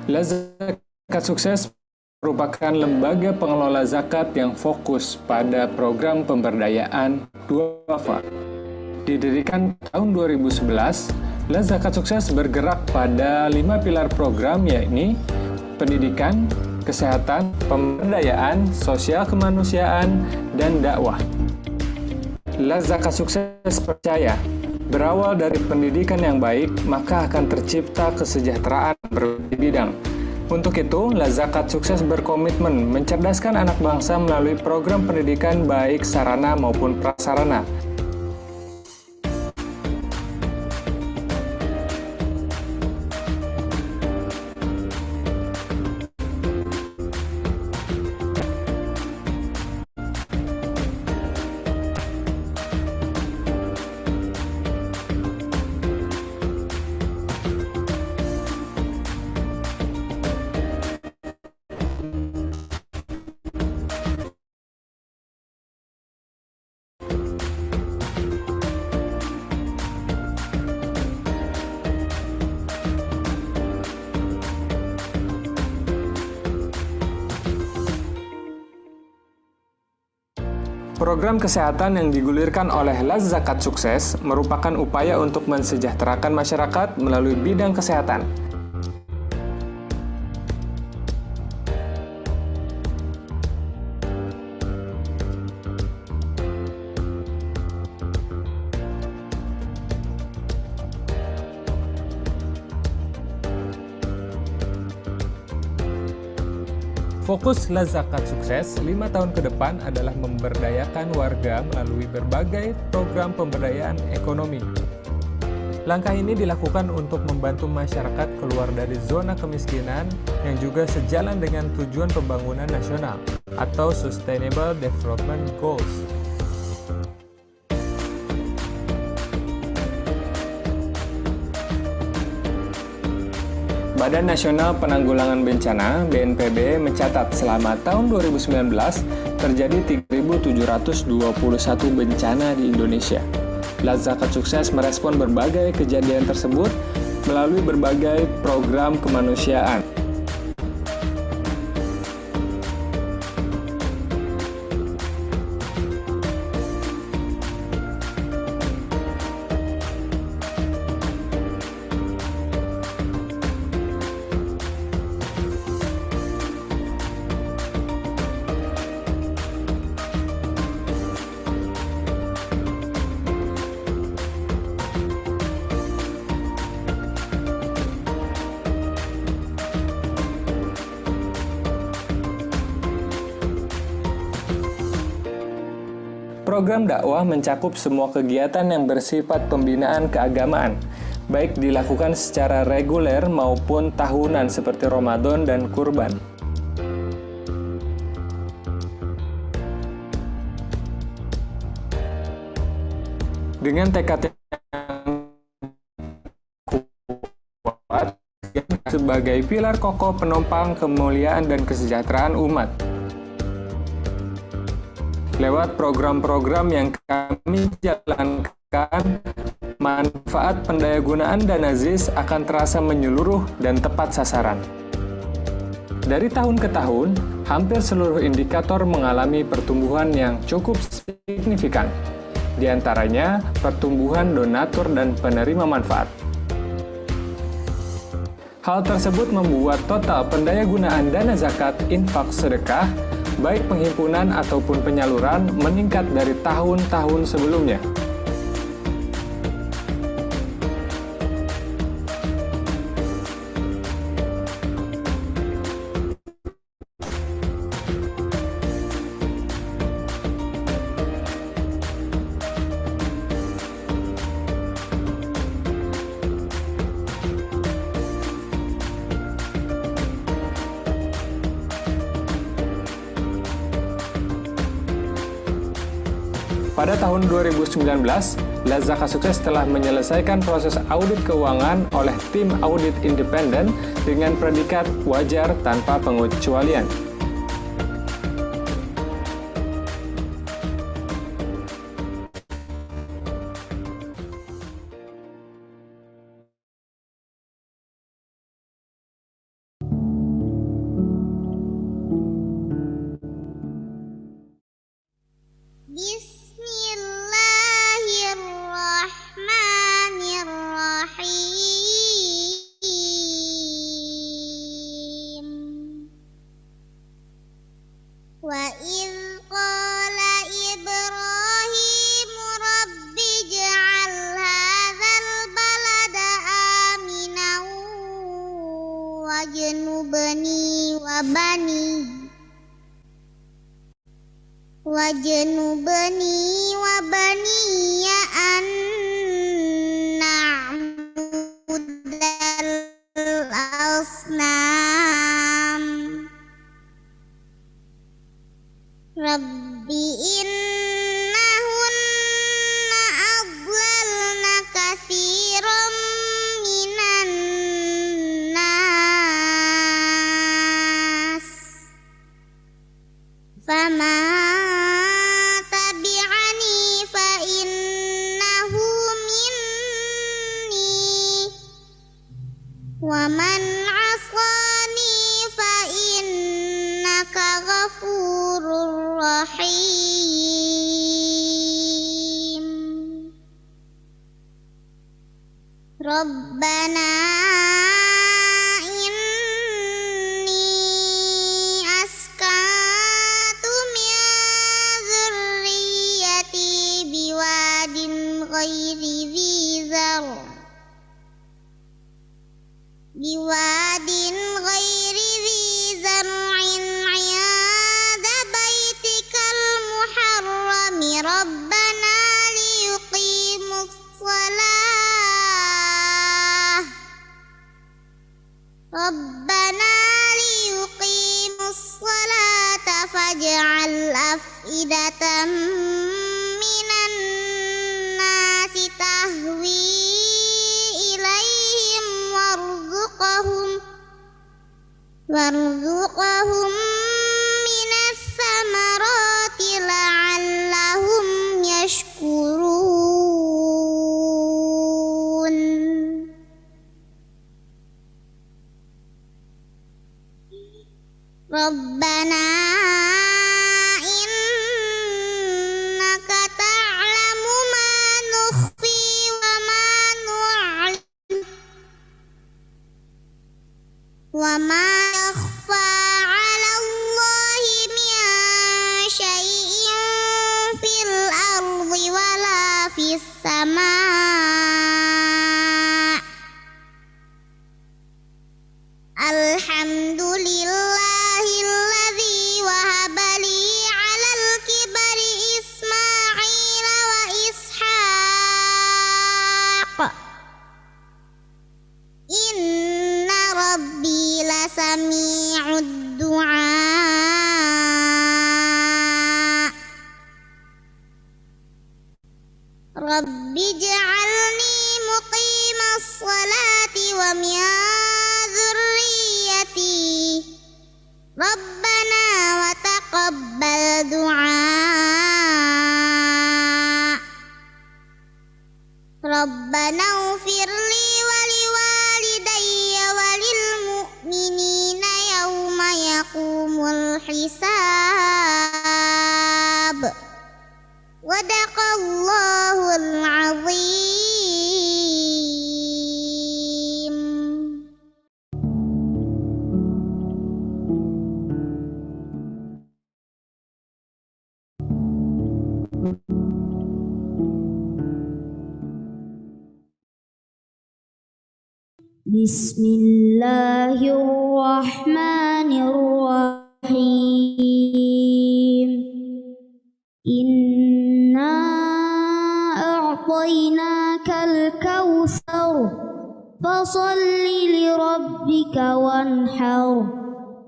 Zakat Sukses merupakan lembaga pengelola zakat yang fokus pada program pemberdayaan duafa. Didirikan tahun 2011, Zakat Sukses bergerak pada 5 pilar program, yakni pendidikan, kesehatan, pemberdayaan, sosial kemanusiaan, dan dakwah. Zakat Sukses percaya, berawal dari pendidikan yang baik, maka akan tercipta kesejahteraan berbagai bidang. Untuk itu, Zakat Sukses berkomitmen mencerdaskan anak bangsa melalui program pendidikan baik sarana maupun prasarana. Program kesehatan yang digulirkan oleh Zakat Sukses merupakan upaya untuk mensejahterakan masyarakat melalui bidang kesehatan. Fokus Zakat Sukses 5 tahun ke depan adalah memberdayakan warga melalui berbagai program pemberdayaan ekonomi. Langkah ini dilakukan untuk membantu masyarakat keluar dari zona kemiskinan yang juga sejalan dengan tujuan pembangunan nasional atau Sustainable Development Goals. Badan Nasional Penanggulangan Bencana (BNPB) mencatat selama tahun 2019 terjadi 3.721 bencana di Indonesia. Zakat Sukses merespon berbagai kejadian tersebut melalui berbagai program kemanusiaan. Program dakwah mencakup semua kegiatan yang bersifat pembinaan keagamaan, baik dilakukan secara reguler maupun tahunan seperti Ramadan dan Kurban. Dengan tekad yang kuat sebagai pilar kokoh penopang kemuliaan dan kesejahteraan umat. Lewat program-program yang kami jalankan, manfaat pendayagunaan dana ZIS akan terasa menyeluruh dan tepat sasaran. Dari tahun ke tahun, hampir seluruh indikator mengalami pertumbuhan yang cukup signifikan. Di antaranya, pertumbuhan donatur dan penerima manfaat. Hal tersebut membuat total pendayagunaan dana zakat infak sedekah baik penghimpunan ataupun penyaluran meningkat dari tahun-tahun sebelumnya. Pada tahun 2019, Zakat Sukses telah menyelesaikan proses audit keuangan oleh tim audit independen dengan predikat wajar tanpa pengecualian. Bismillahirrahmanirrahim. Wa idh qala Ibrahim rabbi ij'al hadzal balada aminan wajnubni wa baniya an na'budal asnam. Rabbi innahunna adlalna katsiran minan nas fama tabi'ani fa innahu minni wa man asani fa innaka ghafurur rahim. Rabbana inni askantu min dzurriyyati biwadin ghairi dzi zar'in 'inda baitikal muharrami rabbana liyuqimus salata faj'al af'idatan minan nasi tahwi ilaihim warzuqhum minas samarati la'allahum yashkurun. Rabbana innaka ta'lamu ma nukhfi wa ma nu'lin wa ma yakhfa 'ala Allahi min syai'in fil ardi wala fis sama'. Alhamdulillahilladzi wahaba li 'alal kibari Ismaila wa Ishaq. Inna rabbi lasami'ud du'a. Rabbi ij'alni muqimas salati wa min dzurriyyati. Rabbana wa taqabbal du'a. Rabbana ighfirli wa liwalidayya wa lil mu'minina yawma yaqumul hisab. Sadaqallahul azim. Bismillahirrahmanirrahim. Inna a'tainakal kautsar fasholli lirabbika wanhar.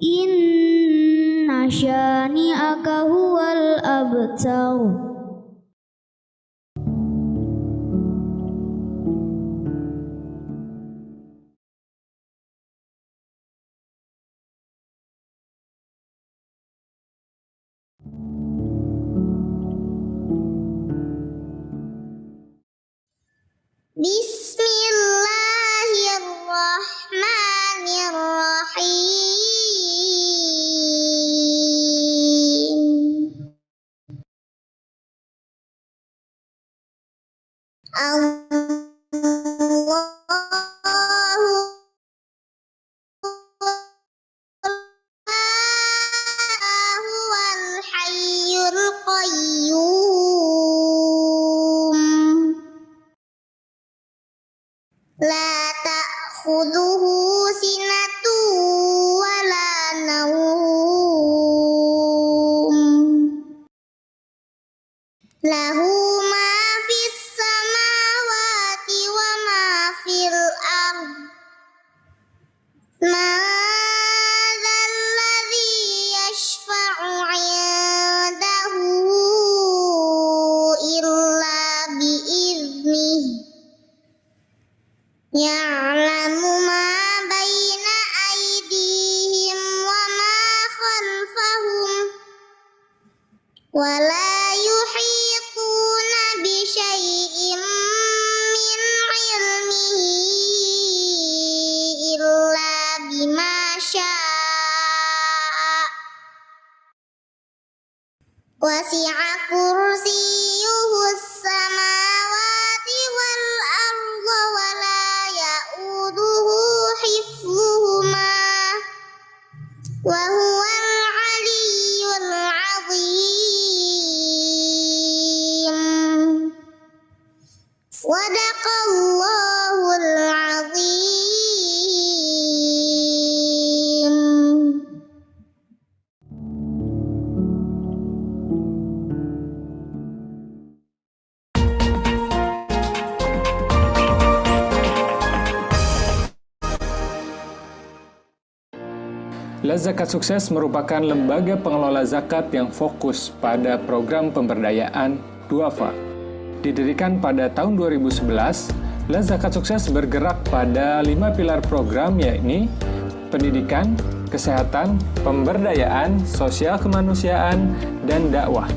Inna syani'aka huwal abtar. Bismillahirrahmanirrahim. Allahu huwal hayyul qayyum la ta'khudhuhu sinatu wa la nawm lahu ma fis samawati wa ma fil ard ma dzal ladzi yashfa'u 'indahu illa bi idnihi ya'lamu ma baina aydihim wa ma khalfahum wa la yuhituna bi syai'in min 'ilmihi illa bima syaa wasi'a kursiyyuhus samawati wal arda wa la ya'uduhu hifdhuhuma wa huwal 'aliyyul 'azim. Shadaqallahul 'azim. Zakat Sukses merupakan lembaga pengelola zakat yang fokus pada program pemberdayaan duafa. Didirikan pada tahun 2011, Zakat Sukses bergerak pada 5 pilar program, yakni pendidikan, kesehatan, pemberdayaan, sosial kemanusiaan, dan dakwah.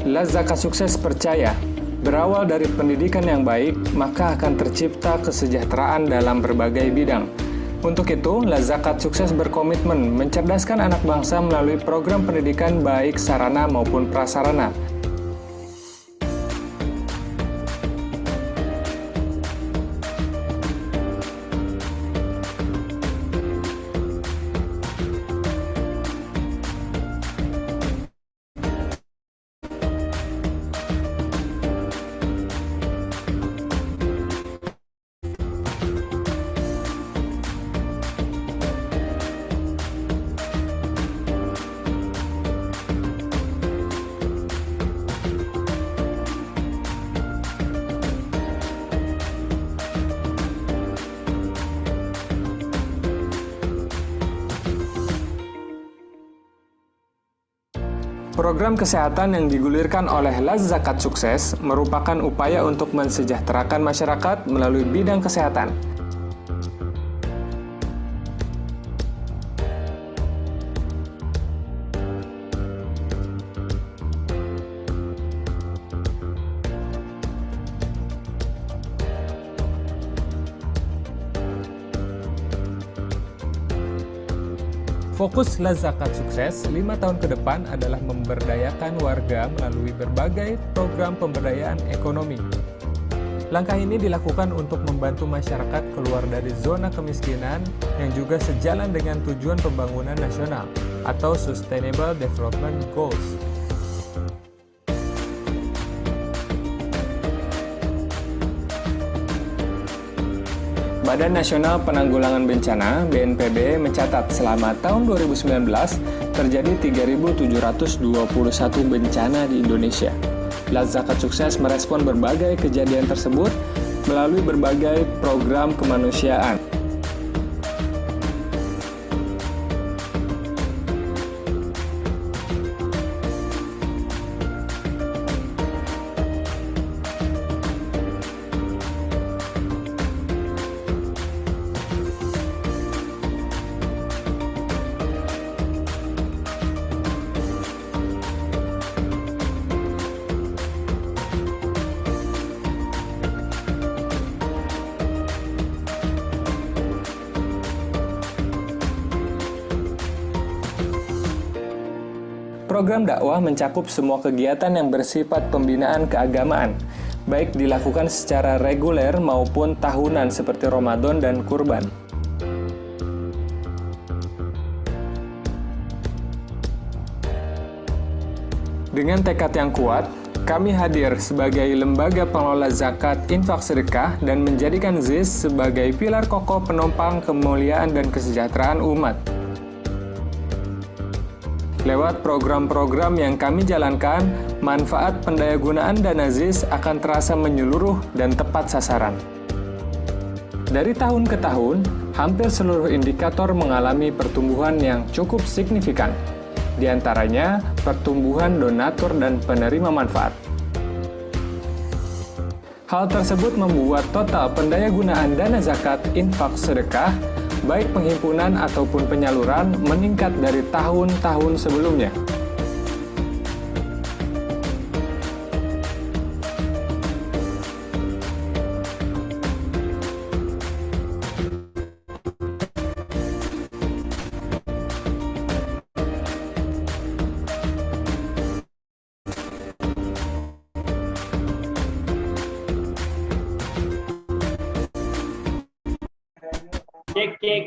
Zakat Sukses percaya, berawal dari pendidikan yang baik, maka akan tercipta kesejahteraan dalam berbagai bidang. Untuk itu, Zakat Sukses berkomitmen mencerdaskan anak bangsa melalui program pendidikan baik sarana maupun prasarana. Program kesehatan yang digulirkan oleh Zakat Sukses merupakan upaya untuk mensejahterakan masyarakat melalui bidang kesehatan. Fokus Zakat Sukses 5 tahun ke depan adalah memberdayakan warga melalui berbagai program pemberdayaan ekonomi. Langkah ini dilakukan untuk membantu masyarakat keluar dari zona kemiskinan yang juga sejalan dengan tujuan pembangunan nasional atau Sustainable Development Goals. Badan Nasional Penanggulangan Bencana (BNPB) mencatat selama tahun 2019 terjadi 3.721 bencana di Indonesia. Zakat Sukses merespon berbagai kejadian tersebut melalui berbagai program kemanusiaan. Program dakwah mencakup semua kegiatan yang bersifat pembinaan keagamaan, baik dilakukan secara reguler maupun tahunan seperti Ramadan dan Kurban. Dengan tekad yang kuat, kami hadir sebagai lembaga pengelola zakat, infak, sedekah, dan menjadikan ZIS sebagai pilar kokoh penopang kemuliaan dan kesejahteraan umat. Lewat program-program yang kami jalankan, manfaat pendayagunaan dana ZIS akan terasa menyeluruh dan tepat sasaran. Dari tahun ke tahun, hampir seluruh indikator mengalami pertumbuhan yang cukup signifikan. Di antaranya, pertumbuhan donatur dan penerima manfaat. Hal tersebut membuat total pendayagunaan dana zakat, infak, sedekah, baik penghimpunan ataupun penyaluran, meningkat dari tahun-tahun sebelumnya. Cek cek.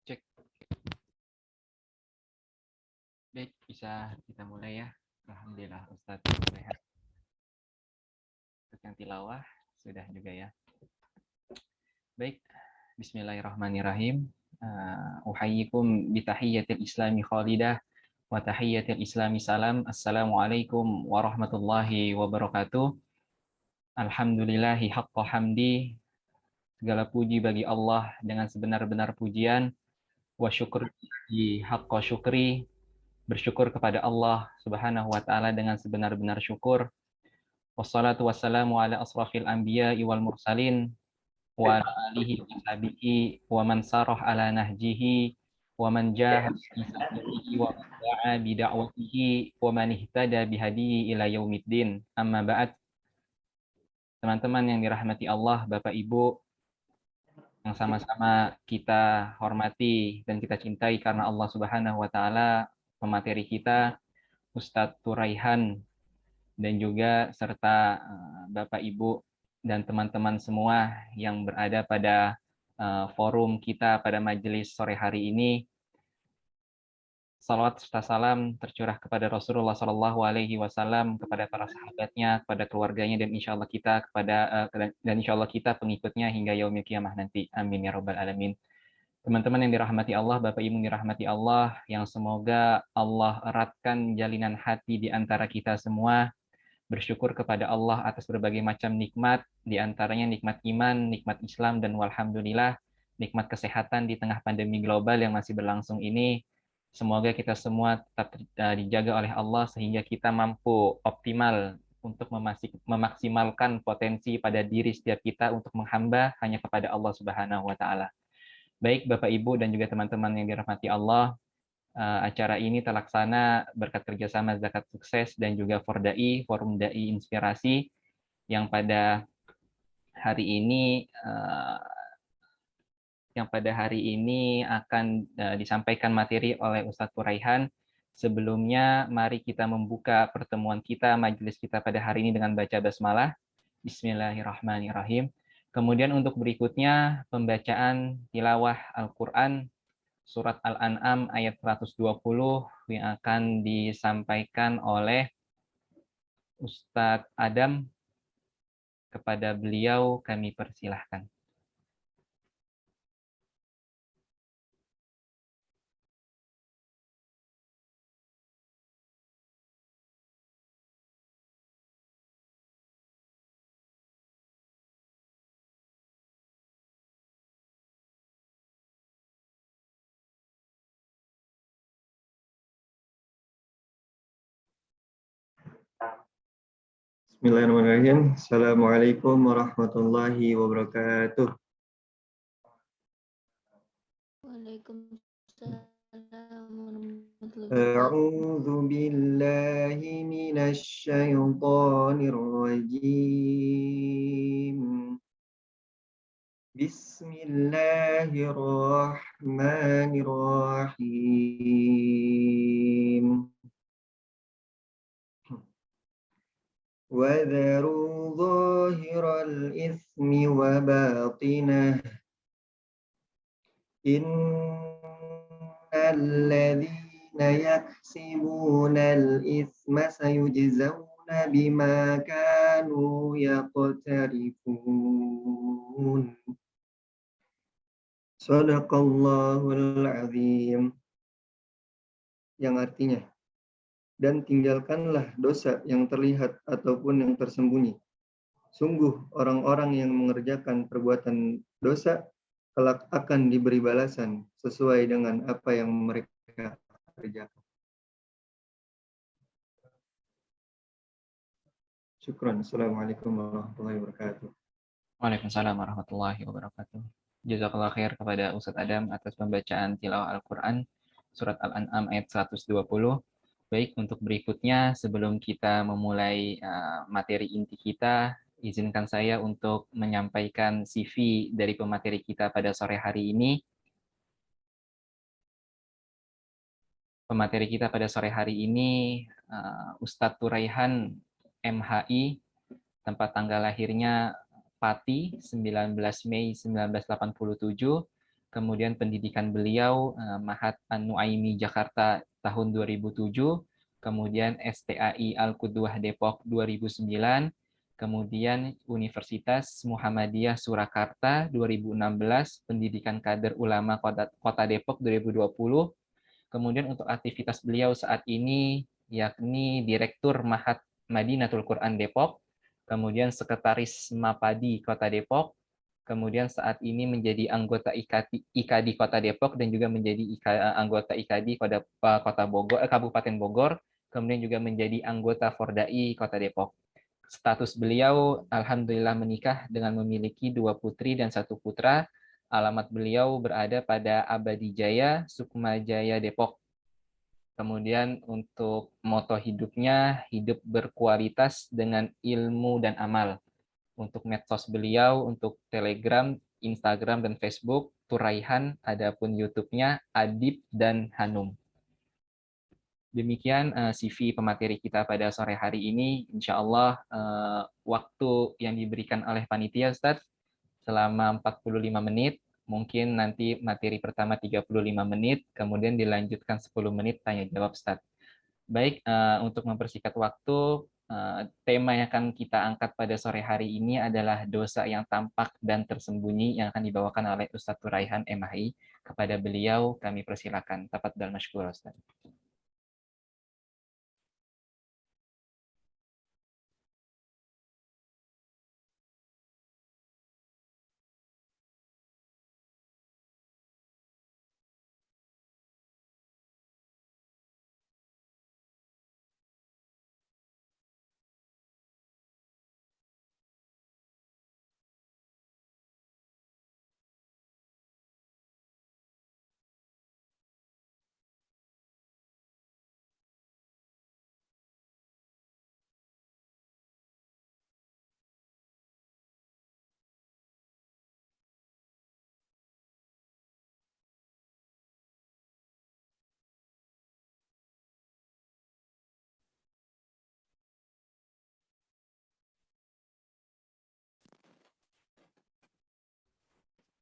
Cek. Baik, bisa kita mulai ya. Alhamdulillah Ustadz sehat. Untuk yang tilawah sudah juga ya. Baik, bismillahirrahmanirrahim. Uhayyikum bitahiyyatil islami khalidah wa tahiyyatil islami salam. Assalamualaikum warahmatullahi wabarakatuh. Alhamdulillahi haqqa hamdi. Segala puji bagi Allah dengan sebenar-benar pujian. Wa syukur di haqqa syukri. Bersyukur kepada Allah Subhanahu wa taala dengan sebenar-benar syukur. Wassalatu wassalamu ala asrafil anbiya'i wal mursalin wa ala alihi wa sahbihi wa man sarah ala nahjihi wa man jahada fi sabilihi wa man da'a bi da'watihi wa man ihtada bi hadihi ila yaumiddin. Amma ba'd. Teman-teman yang dirahmati Allah, Bapak Ibu yang sama-sama kita hormati dan kita cintai karena Allah Subhanahu wa taala, pemateri kita Ustadz Turaihan dan juga serta Bapak Ibu dan teman-teman semua yang berada pada forum kita pada majelis sore hari ini. salawat serta salam tercurah kepada Rasulullah Shallallahu Alaihi Wasallam, kepada para sahabatnya, kepada keluarganya, dan insya Allah kita kita pengikutnya hingga yaumil kiamah nanti. Amin ya robbal alamin. Teman-teman yang dirahmati Allah, Bapak Ibu yang dirahmati Allah, yang semoga Allah eratkan jalinan hati di antara kita semua, bersyukur kepada Allah atas berbagai macam nikmat, di antaranya nikmat iman, nikmat Islam, dan walhamdulillah, nikmat kesehatan di tengah pandemi global yang masih berlangsung ini. Semoga kita semua tetap dijaga oleh Allah sehingga kita mampu optimal untuk memaksimalkan potensi pada diri setiap kita untuk menghamba hanya kepada Allah Subhanahu wa taala. Baik Bapak Ibu dan juga teman-teman yang dirahmati Allah, acara ini terlaksana berkat kerjasama Zakat Sukses dan juga Fordai, Forum Dai Inspirasi, yang pada hari ini akan disampaikan materi oleh Ustadz Turaihan. Sebelumnya, mari kita membuka pertemuan kita, majelis kita pada hari ini dengan baca basmalah. Bismillahirrahmanirrahim. Kemudian untuk berikutnya, pembacaan tilawah Al-Quran, surat Al-An'am ayat 120 yang akan disampaikan oleh Ustadz Adam. Kepada beliau kami persilahkan. Bismillahirrahmanirrahim. Assalamualaikum warahmatullahi wabarakatuh. Waalaikumsalam warahmatullahi wabarakatuh. A'udzu billahi minasy syaithanir rajim. Bismillahirrahmanirrahim. وَذَرُوا ظَاهِرَ الْإِثْمِ وَبَاطِنَهُ إِنَّ الَّذِينَ يَكْسِبُونَ الْإِثْمَ سَيُجْزَوْنَ بِمَا كَانُوا يَقْتَرِفُونَ. Shadaqallahul azim. Yang artinya, dan tinggalkanlah dosa yang terlihat ataupun yang tersembunyi. Sungguh orang-orang yang mengerjakan perbuatan dosa kelak akan diberi balasan sesuai dengan apa yang mereka kerjakan. Syukran. Assalamualaikum warahmatullahi wabarakatuh. Waalaikumsalam warahmatullahi wabarakatuh. Jazakallah khair kepada Ustadz Adam atas pembacaan tilawah Al-Quran surat Al-An'am ayat 120. Baik, untuk berikutnya sebelum kita memulai materi inti kita, izinkan saya untuk menyampaikan CV dari pemateri kita pada sore hari ini. Pemateri kita pada sore hari ini Ustadz Turaihan MHI, tempat tanggal lahirnya Pati, 19 Mei 1987, kemudian pendidikan beliau Mahat An-Nuaimi Jakarta tahun 2007, kemudian STAI Al-Qudwah Depok 2009, kemudian Universitas Muhammadiyah Surakarta 2016, pendidikan kader ulama Kota Depok 2020, kemudian untuk aktivitas beliau saat ini yakni Direktur Mahat Madinatul Quran Depok, kemudian Sekretaris Mapadi Kota Depok, kemudian saat ini menjadi anggota IKADI Kota Depok dan juga menjadi anggota IKADI Kota Bogor, Kabupaten Bogor, kemudian juga menjadi anggota Fordai Kota Depok. Status beliau alhamdulillah menikah dengan memiliki 2 putri dan 1 putra. Alamat beliau berada pada Abadi Jaya, Sukma Jaya, Depok. Kemudian untuk moto hidupnya, hidup berkualitas dengan ilmu dan amal. Untuk medsos beliau, untuk Telegram, Instagram, dan Facebook, Turaihan, adapun YouTube-nya Adib dan Hanum. Demikian CV pemateri kita pada sore hari ini. Insya Allah waktu yang diberikan oleh panitia Ustadz selama 45 menit. Mungkin nanti materi pertama 35 menit, kemudian dilanjutkan 10 menit tanya jawab Ustaz. Baik, untuk mempersingkat waktu, tema yang akan kita angkat pada sore hari ini adalah dosa yang tampak dan tersembunyi yang akan dibawakan oleh Ustadz Turaihan MHI. Kepada beliau kami persilakan. Tafadhal masykur Ustaz.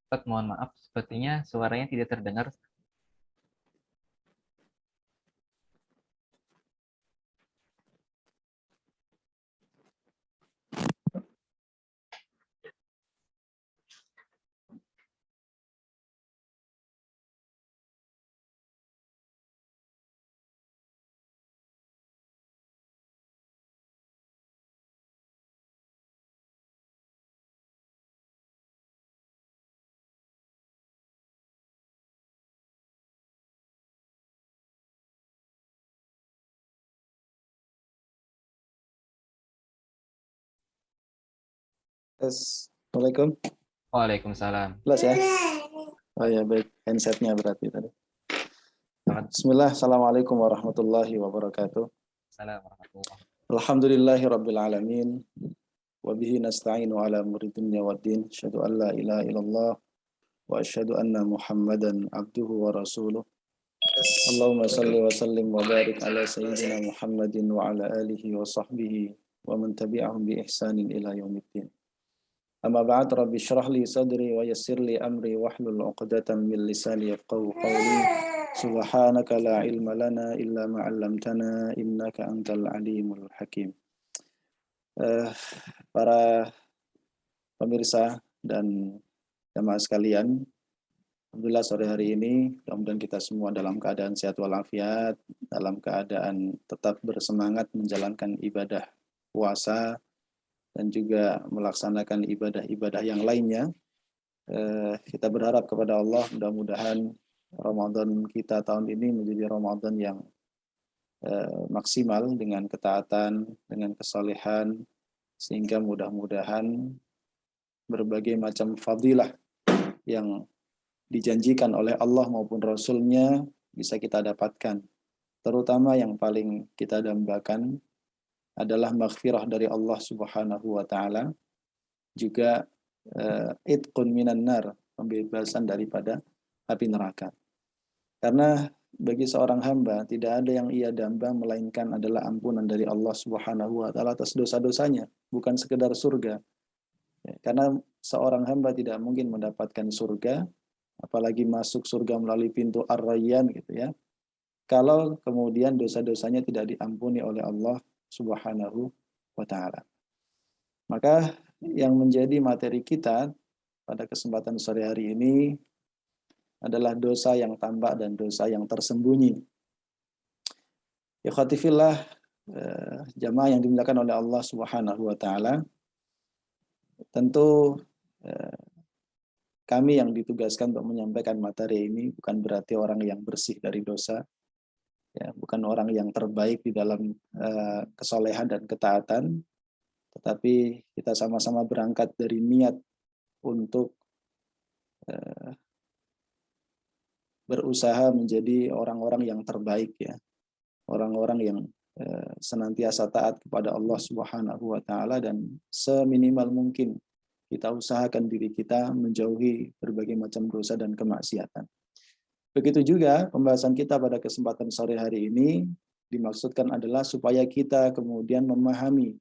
Ustaz, mohon maaf, sepertinya suaranya tidak terdengar. Assalamualaikum. Waalaikumsalam. Jelas ya? Oh ya, baik. Handsetnya berarti tadi. Selamat Bismillah. Assalamualaikum warahmatullahi wabarakatuh. warahmatullahi. Alhamdulillahi rabbil alamin. Wa bihi nasta'inu ala umuri dunya waddin. Asyhadu an la ilaha illallah wa asyhadu anna Muhammadan abduhu wa rasuluh. Allahumma salli wa sallim wa barik ala sayyidina Muhammadin wa ala alihi wa sahbihi wa man tabi'ahum bi ihsanin ila yaumiddin. Amma ba'd, rabbi syrah li sadri wa yassir li amri wahlul 'uqdatam min lisani yafqahu qawli. Subhanaka la ilma lana illa ma 'allamtana innaka antal alimul hakim. Para pemirsa dan jamaah sekalian, alhamdulillah sore hari ini mudah-mudahan kita semua dalam keadaan sehat walafiat, dalam keadaan tetap bersemangat menjalankan ibadah puasa dan juga melaksanakan ibadah-ibadah yang lainnya. Kita berharap kepada Allah mudah-mudahan Ramadan kita tahun ini menjadi Ramadan yang maksimal dengan ketaatan, dengan kesalehan, sehingga mudah-mudahan berbagai macam fadilah yang dijanjikan oleh Allah maupun Rasul-Nya bisa kita dapatkan. Terutama yang paling kita dambakan adalah maghfirah dari Allah Subhanahu wa taala, juga itqun minan nar, pembebasan daripada api neraka. Karena bagi seorang hamba tidak ada yang ia damba melainkan adalah ampunan dari Allah Subhanahu wa taala atas dosa-dosanya, bukan sekedar surga. Karena seorang hamba tidak mungkin mendapatkan surga, apalagi masuk surga melalui pintu Ar-Rayyan gitu ya, kalau kemudian dosa-dosanya tidak diampuni oleh Allah Subhanahu wa taala. Maka yang menjadi materi kita pada kesempatan sore hari ini adalah dosa yang tampak dan dosa yang tersembunyi. Ikhwati fillah, jamaah yang dimuliakan oleh Allah Subhanahu wa taala, tentu kami yang ditugaskan untuk menyampaikan materi ini bukan berarti orang yang bersih dari dosa, ya, bukan orang yang terbaik di dalam kesolehan dan ketaatan, tetapi kita sama-sama berangkat dari niat untuk berusaha menjadi orang-orang yang terbaik, ya, orang-orang yang senantiasa taat kepada Allah Subhanahu wa taala, dan seminimal mungkin kita usahakan diri kita menjauhi berbagai macam dosa dan kemaksiatan. Begitu juga pembahasan kita pada kesempatan sore hari ini dimaksudkan adalah supaya kita kemudian memahami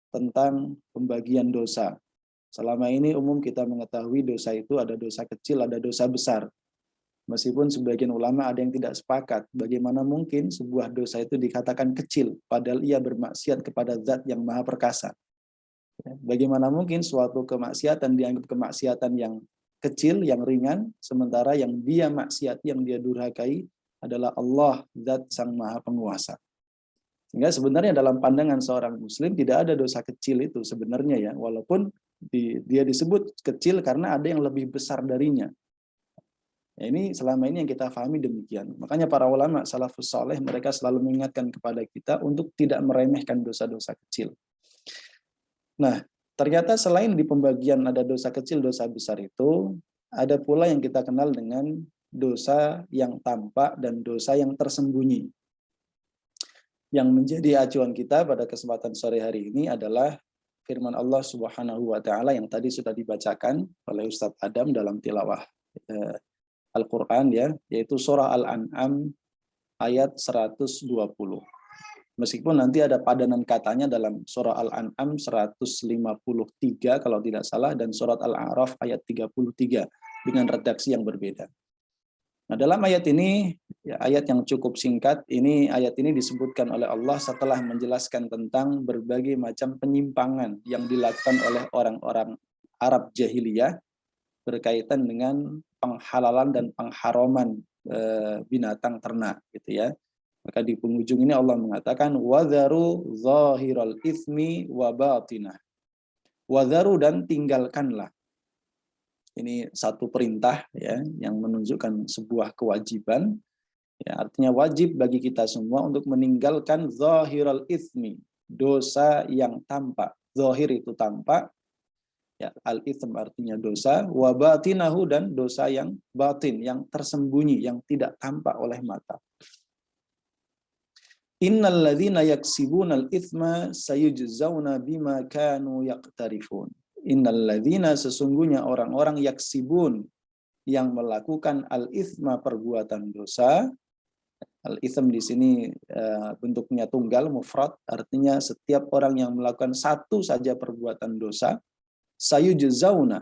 tentang pembagian dosa. Selama ini umum kita mengetahui dosa itu ada dosa kecil, ada dosa besar. Meskipun sebagian ulama ada yang tidak sepakat, bagaimana mungkin sebuah dosa itu dikatakan kecil, padahal ia bermaksiat kepada Zat yang Maha Perkasa. Bagaimana mungkin suatu kemaksiatan dianggap kemaksiatan yang kecil, yang ringan, sementara yang dia maksiati, yang dia durhakai adalah Allah, Zat Sang Maha Penguasa. Sehingga sebenarnya dalam pandangan seorang Muslim tidak ada dosa kecil itu sebenarnya ya, walaupun dia disebut kecil karena ada yang lebih besar darinya. Ya, ini selama ini yang kita pahami demikian. Makanya para ulama salafus saleh mereka selalu mengingatkan kepada kita untuk tidak meremehkan dosa-dosa kecil. Nah, ternyata selain di pembagian ada dosa kecil, dosa besar itu, ada pula yang kita kenal dengan dosa yang tampak dan dosa yang tersembunyi. Yang menjadi acuan kita pada kesempatan sore hari ini adalah firman Allah Subhanahu wa taala yang tadi sudah dibacakan oleh Ustadz Adam dalam tilawah Al-Quran ya, yaitu surah Al-An'am ayat 120. Meskipun nanti ada padanan katanya dalam surah Al-An'am 153 kalau tidak salah, dan surat Al-A'raf ayat 33 dengan redaksi yang berbeda. Nah, dalam ayat ini, ya, ayat yang cukup singkat, ayat ini disebutkan oleh Allah setelah menjelaskan tentang berbagai macam penyimpangan yang dilakukan oleh orang-orang Arab jahiliyah berkaitan dengan penghalalan dan pengharaman binatang ternak gitu ya. Maka di penghujung ini Allah mengatakan wadharu zahiral itsmi wa batinah. Wadharu, dan tinggalkanlah. Ini satu perintah ya yang menunjukkan sebuah kewajiban. Ya, artinya wajib bagi kita semua untuk meninggalkan zahiral itsmi, dosa yang tampak. Zahir itu tampak. Ya, al-itsm artinya dosa, wa batinahu, dan dosa yang batin, yang tersembunyi, yang tidak tampak oleh mata. Innal ladzina yaksibunal itsma sayujzauna bima kanu yaqtarifun. Innal ladzina, sesungguhnya orang-orang yaksibun yang melakukan al-itsma, perbuatan dosa. Al-itsm di sini bentuknya tunggal mufrad, artinya setiap orang yang melakukan satu saja perbuatan dosa, sayujzauna,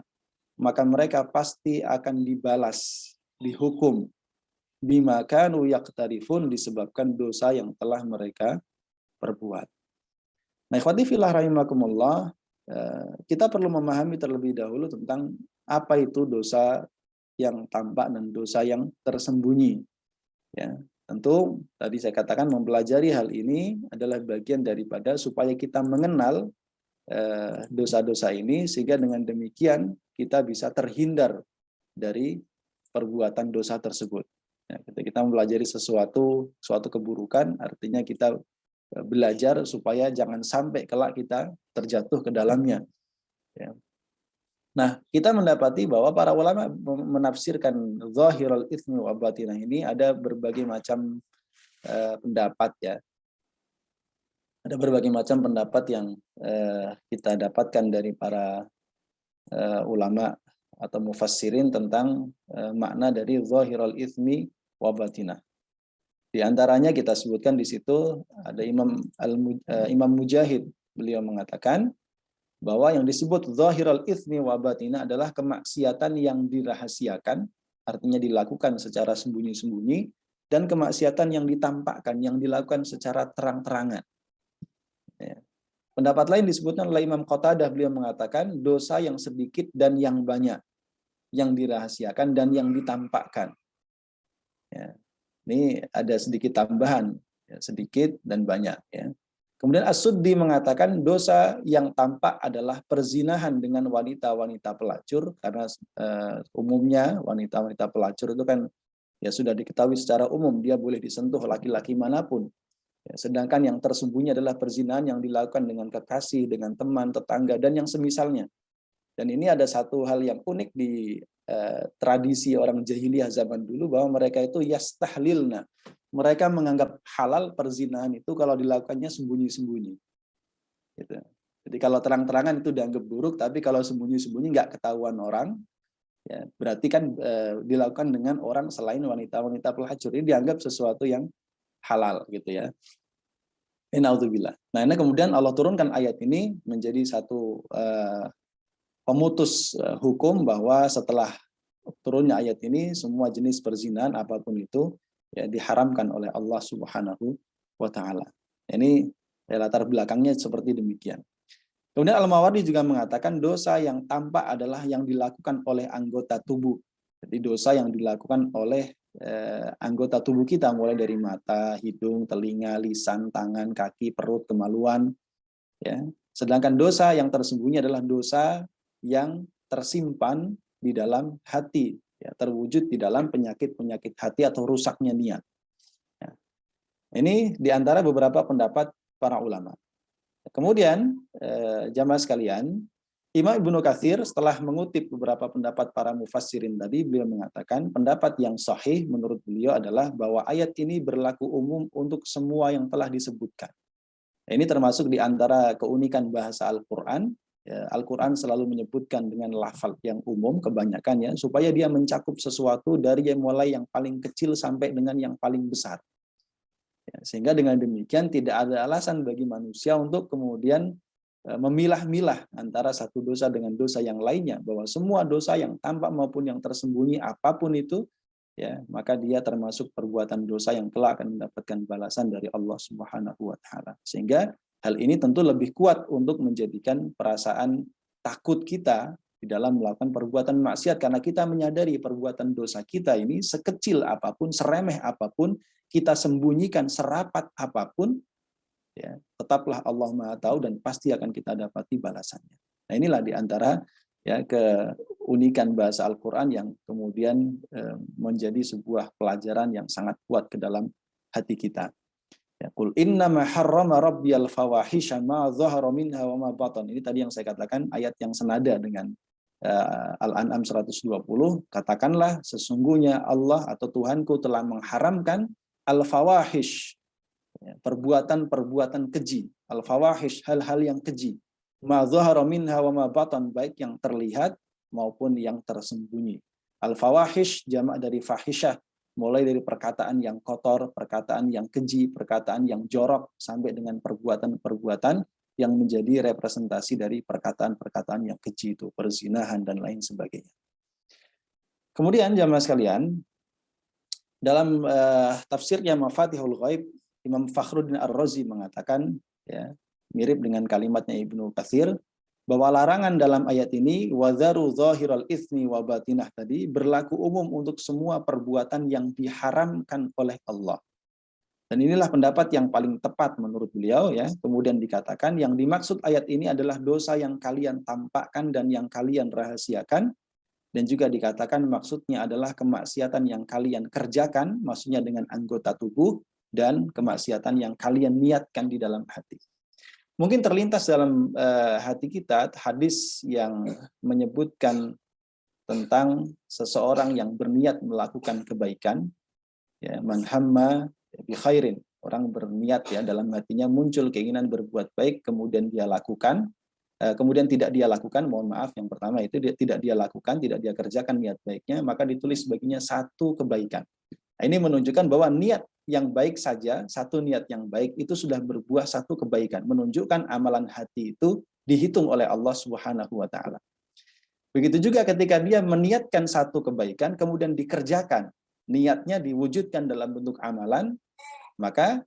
maka mereka pasti akan dibalas, dihukum, bima kanu yaqtarifun, disebabkan dosa yang telah mereka perbuat. Nah, ikhwati fillah rahimakumullah, kita perlu memahami terlebih dahulu tentang apa itu dosa yang tampak dan dosa yang tersembunyi. Ya, tentu tadi saya katakan mempelajari hal ini adalah bagian daripada supaya kita mengenal dosa-dosa ini, sehingga dengan demikian kita bisa terhindar dari perbuatan dosa tersebut. Ya, ketika kita mempelajari suatu keburukan, artinya kita belajar supaya jangan sampai kelak kita terjatuh ke dalamnya. Ya. Nah, kita mendapati bahwa para ulama menafsirkan zahirul itsmi wa batinah ini ada berbagai macam pendapat ya. Ada berbagai macam pendapat yang kita dapatkan dari para ulama atau mufassirin tentang makna dari zahirul itsmi wa batinah. Di antaranya kita sebutkan di situ ada Imam Mujahid, beliau mengatakan bahwa yang disebut zahirul itsmi wa batinah adalah kemaksiatan yang dirahasiakan, artinya dilakukan secara sembunyi-sembunyi, dan kemaksiatan yang ditampakkan, yang dilakukan secara terang-terangan. Ya. Pendapat lain disebutkan oleh Imam Qatadah, beliau mengatakan dosa yang sedikit dan yang banyak, yang dirahasiakan dan yang ditampakkan. Ya. Ini ada sedikit tambahan, ya, sedikit dan banyak. Ya. Kemudian As-Suddi mengatakan dosa yang tampak adalah perzinahan dengan wanita-wanita pelacur, karena umumnya wanita-wanita pelacur itu kan ya sudah diketahui secara umum dia boleh disentuh laki-laki manapun. Ya, sedangkan yang tersembunyi adalah perzinahan yang dilakukan dengan kekasih, dengan teman, tetangga, dan yang semisalnya. Dan ini ada satu hal yang unik di tradisi orang jahiliyah zaman dulu, bahwa mereka itu yastahlilna. Mereka menganggap halal perzinahan itu kalau dilakukannya sembunyi-sembunyi. Gitu. Jadi kalau terang-terangan itu dianggap buruk, tapi kalau sembunyi-sembunyi nggak ketahuan orang, ya, berarti kan dilakukan dengan orang selain wanita-wanita pelacur. Ini dianggap sesuatu yang halal gitu ya. Naudzubillah. Nah, ini kemudian Allah turunkan ayat ini menjadi satu pemutus hukum bahwa setelah turunnya ayat ini semua jenis perzinahan apapun itu ya diharamkan oleh Allah Subhanahu wa taala. Ini latar belakangnya seperti demikian. Kemudian Al-Mawardi juga mengatakan dosa yang tampak adalah yang dilakukan oleh anggota tubuh. Jadi dosa yang dilakukan oleh anggota tubuh kita mulai dari mata, hidung, telinga, lisan, tangan, kaki, perut, kemaluan. Ya. Sedangkan dosa yang tersembunyi adalah dosa yang tersimpan di dalam hati, ya, terwujud di dalam penyakit-penyakit hati atau rusaknya niat. Ya. Ini diantara beberapa pendapat para ulama. Kemudian jamaah sekalian, Imam Ibnu Katsir setelah mengutip beberapa pendapat para mufassirin tadi, beliau mengatakan pendapat yang sahih menurut beliau adalah bahwa ayat ini berlaku umum untuk semua yang telah disebutkan. Ini termasuk di antara keunikan bahasa Al-Quran. Ya, Al-Quran selalu menyebutkan dengan lafal yang umum kebanyakan ya, supaya dia mencakup sesuatu dari yang mulai yang paling kecil sampai dengan yang paling besar. Ya, sehingga dengan demikian tidak ada alasan bagi manusia untuk kemudian memilah-milah antara satu dosa dengan dosa yang lainnya, bahwa semua dosa yang tampak maupun yang tersembunyi apapun itu ya, maka dia termasuk perbuatan dosa yang kelak akan mendapatkan balasan dari Allah Subhanahu wa taala. Sehingga hal ini tentu lebih kuat untuk menjadikan perasaan takut kita di dalam melakukan perbuatan maksiat, karena kita menyadari perbuatan dosa kita ini sekecil apapun, seremeh apapun, kita sembunyikan serapat apapun, ya, tetaplah Allah Maha Tahu dan pasti akan kita dapati balasannya. Nah, inilah diantara ya keunikan bahasa Al-Quran yang kemudian menjadi sebuah pelajaran yang sangat kuat ke dalam hati kita. Ya, qul innama harrama rabbiyal fawahisha ma dhahara minha wa ma batan. Ini tadi yang saya katakan ayat yang senada dengan Al-An'am 120. Katakanlah sesungguhnya Allah atau Tuhanku telah mengharamkan al-fawahish, ya, perbuatan-perbuatan keji. Al-fawahish, hal-hal yang keji. Ma dhahara minha wa ma batan, baik yang terlihat maupun yang tersembunyi. Al-fawahish jamak dari fahisyah, mulai dari perkataan yang kotor, perkataan yang keji, perkataan yang jorok, sampai dengan perbuatan-perbuatan yang menjadi representasi dari perkataan-perkataan yang keji itu, perzinahan dan lain sebagainya. Kemudian jamaah sekalian, dalam tafsirnya Mafatihul Ghaib, Imam Fakhruddin Ar-Razi mengatakan, ya, mirip dengan kalimatnya Ibnu Katsir, bahwa larangan dalam ayat ini wadharu zahiral itsmi wa batinah tadi berlaku umum untuk semua perbuatan yang diharamkan oleh Allah. Dan inilah pendapat yang paling tepat menurut beliau ya. Kemudian dikatakan yang dimaksud ayat ini adalah dosa yang kalian tampakkan dan yang kalian rahasiakan, dan juga dikatakan maksudnya adalah kemaksiatan yang kalian kerjakan, maksudnya dengan anggota tubuh, dan kemaksiatan yang kalian niatkan di dalam hati. Mungkin terlintas dalam hati kita hadis yang menyebutkan tentang seseorang yang berniat melakukan kebaikan, ya, man hamma bi khairin, orang berniat ya dalam hatinya muncul keinginan berbuat baik, kemudian dia lakukan, kemudian tidak dia lakukan, mohon maaf, yang pertama itu tidak dia lakukan, tidak dia kerjakan niat baiknya, maka ditulis baginya satu kebaikan. Nah, ini menunjukkan bahwa niat yang baik saja, satu niat yang baik itu sudah berbuah satu kebaikan, menunjukkan amalan hati itu dihitung oleh Allah Subhanahu wa taala. Begitu juga ketika dia meniatkan satu kebaikan kemudian dikerjakan, niatnya diwujudkan dalam bentuk amalan, maka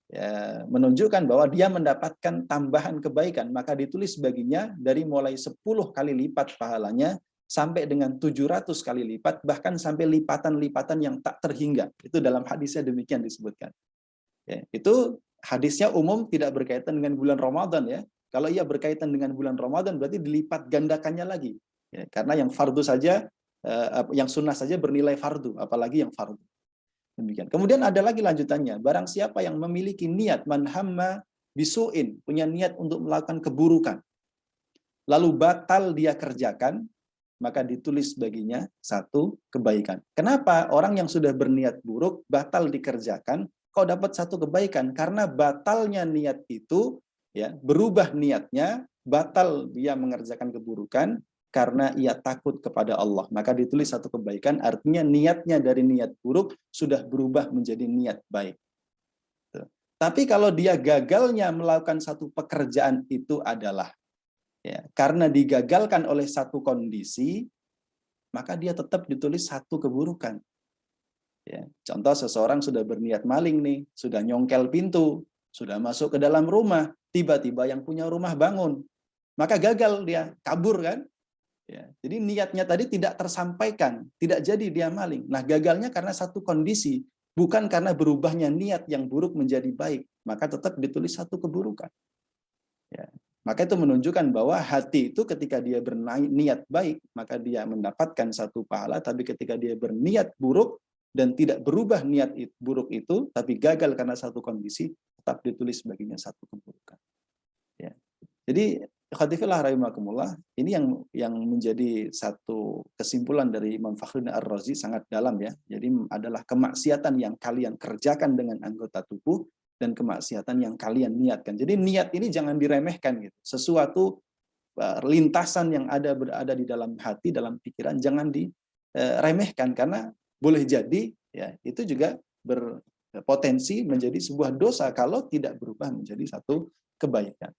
ya, menunjukkan bahwa dia mendapatkan tambahan kebaikan, maka ditulis baginya dari mulai 10 kali lipat pahalanya sampai dengan 700 kali lipat, bahkan sampai lipatan-lipatan yang tak terhingga. Itu dalam hadisnya demikian disebutkan. Ya, itu hadisnya umum, tidak berkaitan dengan bulan Ramadan ya. Kalau ia berkaitan dengan bulan Ramadan berarti dilipat gandakannya lagi. Ya, karena yang fardu saja, yang sunnah saja bernilai fardu, apalagi yang fardu. Demikian. Kemudian ada lagi lanjutannya. Barang siapa yang memiliki niat man hamma bisu'in, punya niat untuk melakukan keburukan, lalu batal dia kerjakan, maka ditulis baginya satu kebaikan. Kenapa orang yang sudah berniat buruk batal dikerjakan kok dapat satu kebaikan? Karena batalnya niat itu ya, berubah niatnya, batal dia mengerjakan keburukan karena ia takut kepada Allah. Maka ditulis satu kebaikan, artinya niatnya dari niat buruk sudah berubah menjadi niat baik. Tapi kalau dia gagalnya melakukan satu pekerjaan itu adalah Ya, karena digagalkan oleh satu kondisi, maka dia tetap ditulis satu keburukan. Ya, contoh seseorang sudah berniat maling nih, sudah nyongkel pintu, sudah masuk ke dalam rumah, tiba-tiba yang punya rumah bangun, maka gagal dia, kabur kan? Ya, jadi niatnya tadi tidak tersampaikan, tidak jadi dia maling. Nah, gagalnya karena satu kondisi, bukan karena berubahnya niat yang buruk menjadi baik, maka tetap ditulis satu keburukan. Ya. Maka itu menunjukkan bahwa hati itu ketika dia berniat baik, maka dia mendapatkan satu pahala, tapi ketika dia berniat buruk dan tidak berubah niat buruk itu, tapi gagal karena satu kondisi, tetap ditulis baginya satu keburukan. Ya. Jadi, khatifillah rahimakumullah, ini yang menjadi satu kesimpulan dari Imam Fakhruddin Ar-Razi sangat dalam ya. Jadi adalah kemaksiatan yang kalian kerjakan dengan anggota tubuh dan kemaksiatan yang kalian niatkan. Jadi niat ini jangan diremehkan gitu. Sesuatu lintasan yang berada di dalam hati, dalam pikiran jangan diremehkan karena boleh jadi ya itu juga berpotensi menjadi sebuah dosa kalau tidak berubah menjadi satu kebaikan.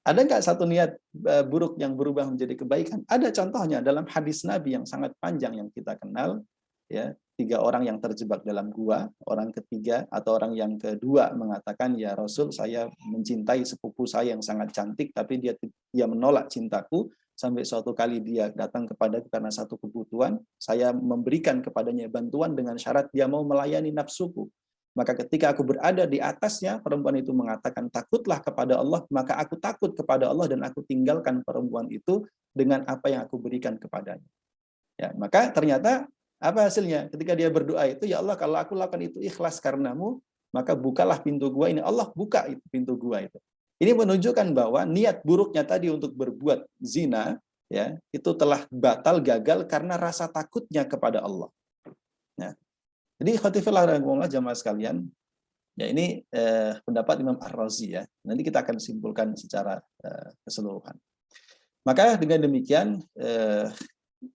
Ada nggak satu niat buruk yang berubah menjadi kebaikan? Ada contohnya dalam hadis Nabi yang sangat panjang yang kita kenal, ya 3 orang yang terjebak dalam gua, orang ketiga atau orang yang kedua mengatakan, ya Rasul, saya mencintai sepupu saya yang sangat cantik, tapi dia menolak cintaku, sampai suatu kali dia datang kepadaku karena satu kebutuhan, saya memberikan kepadanya bantuan dengan syarat dia mau melayani nafsuku. Maka ketika aku berada di atasnya, perempuan itu mengatakan, takutlah kepada Allah, maka aku takut kepada Allah dan aku tinggalkan perempuan itu dengan apa yang aku berikan kepadanya. Ya, maka ternyata apa hasilnya? Ketika dia berdoa itu, ya Allah, kalau aku lakukan itu ikhlas karenamu, maka bukalah pintu gua ini. Allah buka itu pintu gua itu. Ini menunjukkan bahwa niat buruknya tadi untuk berbuat zina, ya, itu telah batal, gagal karena rasa takutnya kepada Allah. Ya. Jadi khatifillah rahimahullah jamaah sekalian, ya ini pendapat Imam Ar-Razi ya. Nanti kita akan simpulkan secara keseluruhan. Maka dengan demikian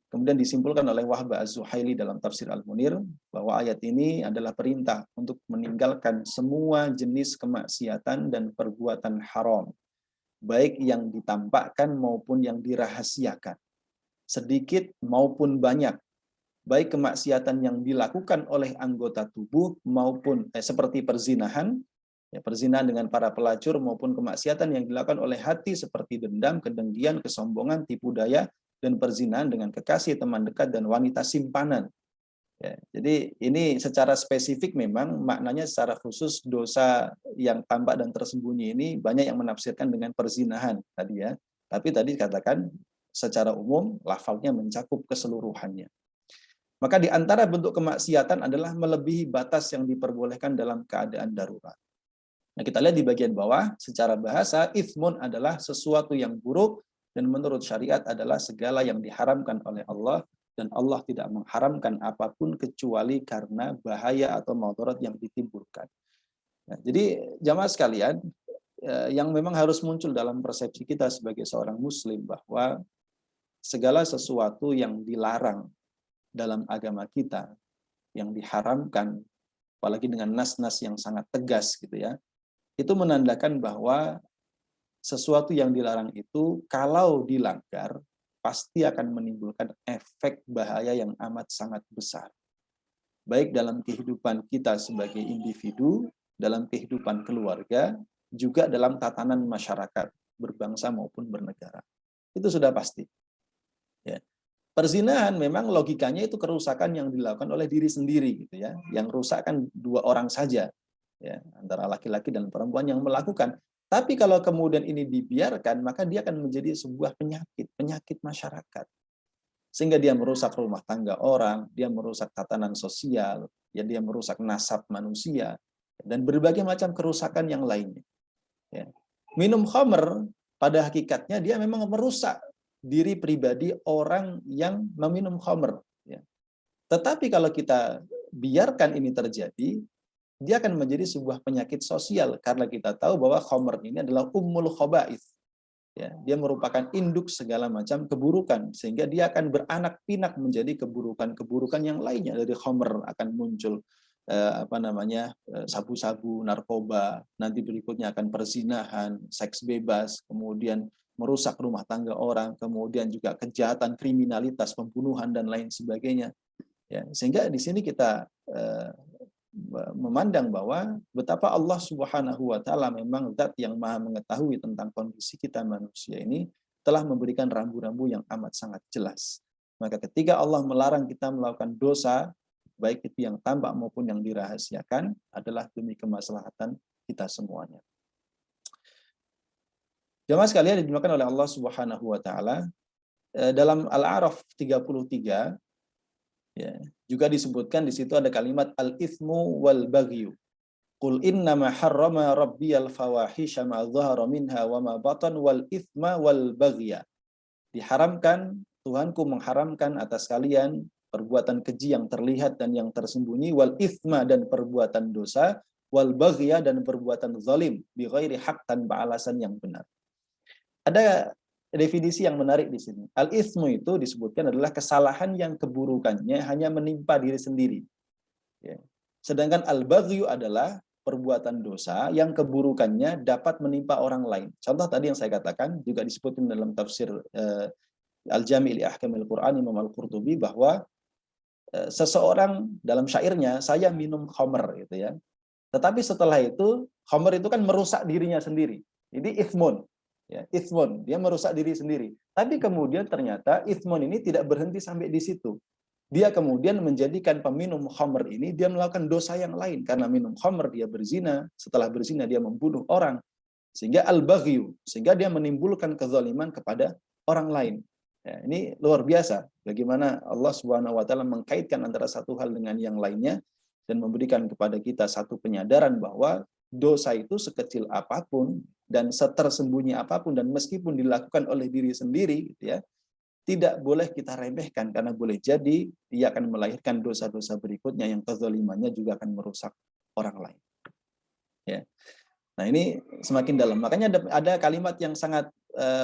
kemudian disimpulkan oleh Wahbah Az-Zuhaili dalam tafsir Al-Munir bahwa ayat ini adalah perintah untuk meninggalkan semua jenis kemaksiatan dan perbuatan haram, baik yang ditampakkan maupun yang dirahasiakan, sedikit maupun banyak, baik kemaksiatan yang dilakukan oleh anggota tubuh maupun seperti perzinahan, ya, perzinahan dengan para pelacur maupun kemaksiatan yang dilakukan oleh hati seperti dendam, kedengkian, kesombongan, tipu daya, dan perzinahan dengan kekasih, teman dekat, dan wanita simpanan. Ya, jadi ini secara spesifik memang maknanya secara khusus dosa yang tampak dan tersembunyi ini banyak yang menafsirkan dengan perzinahan tadi ya. Tapi tadi katakan secara umum lafalnya mencakup keseluruhannya. Maka di antara bentuk kemaksiatan adalah melebihi batas yang diperbolehkan dalam keadaan darurat. Nah, kita lihat di bagian bawah, secara bahasa, ithmun adalah sesuatu yang buruk, dan menurut syariat adalah segala yang diharamkan oleh Allah, dan Allah tidak mengharamkan apapun kecuali karena bahaya atau madarat yang ditimbulkan. Nah, jadi jamaah sekalian, yang memang harus muncul dalam persepsi kita sebagai seorang muslim, bahwa segala sesuatu yang dilarang dalam agama kita, yang diharamkan, apalagi dengan nas-nas yang sangat tegas gitu ya, itu menandakan bahwa sesuatu yang dilarang itu kalau dilanggar pasti akan menimbulkan efek bahaya yang amat sangat besar. Baik dalam kehidupan kita sebagai individu, dalam kehidupan keluarga, juga dalam tatanan masyarakat, berbangsa maupun bernegara. Itu sudah pasti. Ya. Perzinahan memang logikanya itu kerusakan yang dilakukan oleh diri sendiri gitu ya. Yang rusak kan 2 orang saja. Ya, antara laki-laki dan perempuan yang melakukan. Tapi kalau kemudian ini dibiarkan, maka dia akan menjadi sebuah penyakit masyarakat. Sehingga dia merusak rumah tangga orang, dia merusak tatanan sosial, ya dia merusak nasab manusia, dan berbagai macam kerusakan yang lainnya. Ya. Minum khamr pada hakikatnya dia memang merusak diri pribadi orang yang meminum khamr. Ya. Tetapi kalau kita biarkan ini terjadi, dia akan menjadi sebuah penyakit sosial karena kita tahu bahwa khamr ini adalah ummul khaba'ith. Ya, dia merupakan induk segala macam keburukan sehingga dia akan beranak pinak menjadi keburukan-keburukan yang lainnya. Dari khamr akan muncul sabu-sabu, narkoba, nanti berikutnya akan perzinahan, seks bebas, kemudian merusak rumah tangga orang, kemudian juga kejahatan, kriminalitas, pembunuhan dan lain sebagainya. Ya, sehingga di sini kita memandang bahwa betapa Allah Subhanahu wa taala memang zat yang Maha mengetahui tentang kondisi kita manusia ini, telah memberikan rambu-rambu yang amat sangat jelas. Maka ketika Allah melarang kita melakukan dosa, baik itu yang tampak maupun yang dirahasiakan, adalah demi kemaslahatan kita semuanya. Jamaah sekalian dimuliakan oleh Allah Subhanahu wa taala, dalam Al-A'raf 33 ya, juga disebutkan di situ ada kalimat al-ithmu wal baghyu. Qul innama harrama rabbiyal fawahisha ma dhahara minha wa ma batan wal ithma wal baghya. Diharamkan, Tuhanku mengharamkan atas kalian perbuatan keji yang terlihat dan yang tersembunyi, wal ithma dan perbuatan dosa, wal baghya dan perbuatan zalim bi ghairi haq tanpa alasan yang benar. Ada definisi yang menarik di sini. Al-ithmu itu disebutkan adalah kesalahan yang keburukannya hanya menimpa diri sendiri. Ya. Sedangkan al-baghyu adalah perbuatan dosa yang keburukannya dapat menimpa orang lain. Contoh tadi yang saya katakan juga disebutkan dalam tafsir Al-Jami' li Ahkamil Qur'an Imam Al-Qurtubi, bahwa seseorang dalam syairnya, saya minum khamr gitu ya. Tetapi setelah itu khamr itu kan merusak dirinya sendiri. Jadi ithmun. Ya, ithmun, dia merusak diri sendiri. Tapi kemudian ternyata ithmun ini tidak berhenti sampai di situ. Dia kemudian menjadikan peminum khamr ini, dia melakukan dosa yang lain. Karena minum khamr, dia berzina. Setelah berzina, dia membunuh orang. Sehingga al-baghyu, sehingga dia menimbulkan kezaliman kepada orang lain. Ya, ini luar biasa. Bagaimana Allah Subhanahu wa taala mengkaitkan antara satu hal dengan yang lainnya, dan memberikan kepada kita satu penyadaran bahwa dosa itu sekecil apapun dan setersembunyi apapun, dan meskipun dilakukan oleh diri sendiri gitu ya, tidak boleh kita remehkan, karena boleh jadi dia akan melahirkan dosa-dosa berikutnya yang kezalimannya juga akan merusak orang lain. Ya. Nah, ini semakin dalam. Makanya ada kalimat yang sangat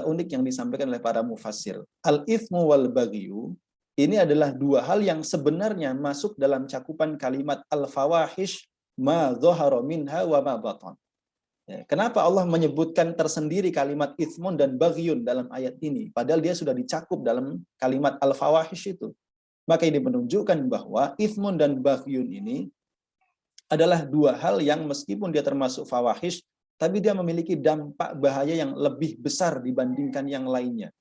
unik yang disampaikan oleh para mufassir. Al-ithmu wal baghyu, ini adalah dua hal yang sebenarnya masuk dalam cakupan kalimat al-fawahish ma dhahara minha wa ma batan. Ya, kenapa Allah menyebutkan tersendiri kalimat ithmun dan baghyun dalam ayat ini, padahal dia sudah dicakup dalam kalimat al-fawahish itu? Maka ini menunjukkan bahwa ithmun dan baghyun ini adalah dua hal yang meskipun dia termasuk fawahish, tapi dia memiliki dampak bahaya yang lebih besar dibandingkan yang lainnya.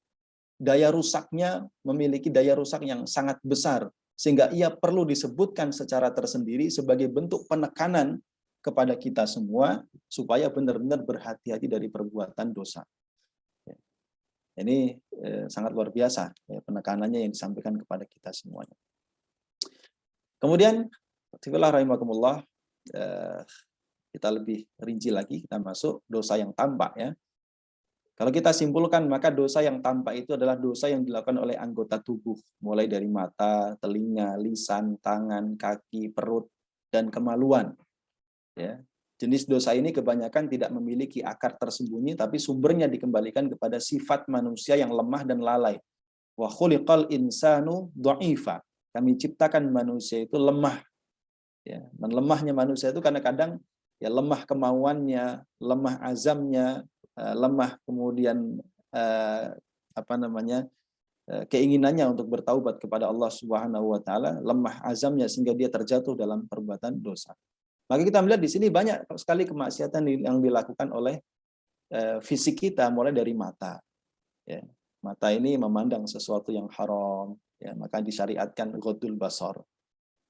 Daya rusaknya memiliki daya rusak yang sangat besar, sehingga ia perlu disebutkan secara tersendiri sebagai bentuk penekanan kepada kita semua, supaya benar-benar berhati-hati dari perbuatan dosa. Ini sangat luar biasa penekanannya yang disampaikan kepada kita semuanya. Kemudian, rahimakumullah, kita lebih rinci lagi, kita masuk dosa yang tampak ya. Kalau kita simpulkan, maka dosa yang tampak itu adalah dosa yang dilakukan oleh anggota tubuh, mulai dari mata, telinga, lisan, tangan, kaki, perut, dan kemaluan. Ya. Jenis dosa ini kebanyakan tidak memiliki akar tersembunyi, tapi sumbernya dikembalikan kepada sifat manusia yang lemah dan lalai. Wa khuliqal insanu dha'ifa. Kami ciptakan manusia itu lemah. Ya, dan lemahnya manusia itu karena kadang ya lemah kemauannya, lemah azamnya, lemah kemudian keinginannya untuk bertaubat kepada Allah Subhanahu wa taala, lemah azamnya sehingga dia terjatuh dalam perbuatan dosa. Maka kita melihat di sini banyak sekali kemaksiatan yang dilakukan oleh fisik kita, mulai dari mata. Ya, mata ini memandang sesuatu yang haram, ya, maka disyariatkan ghadul basar.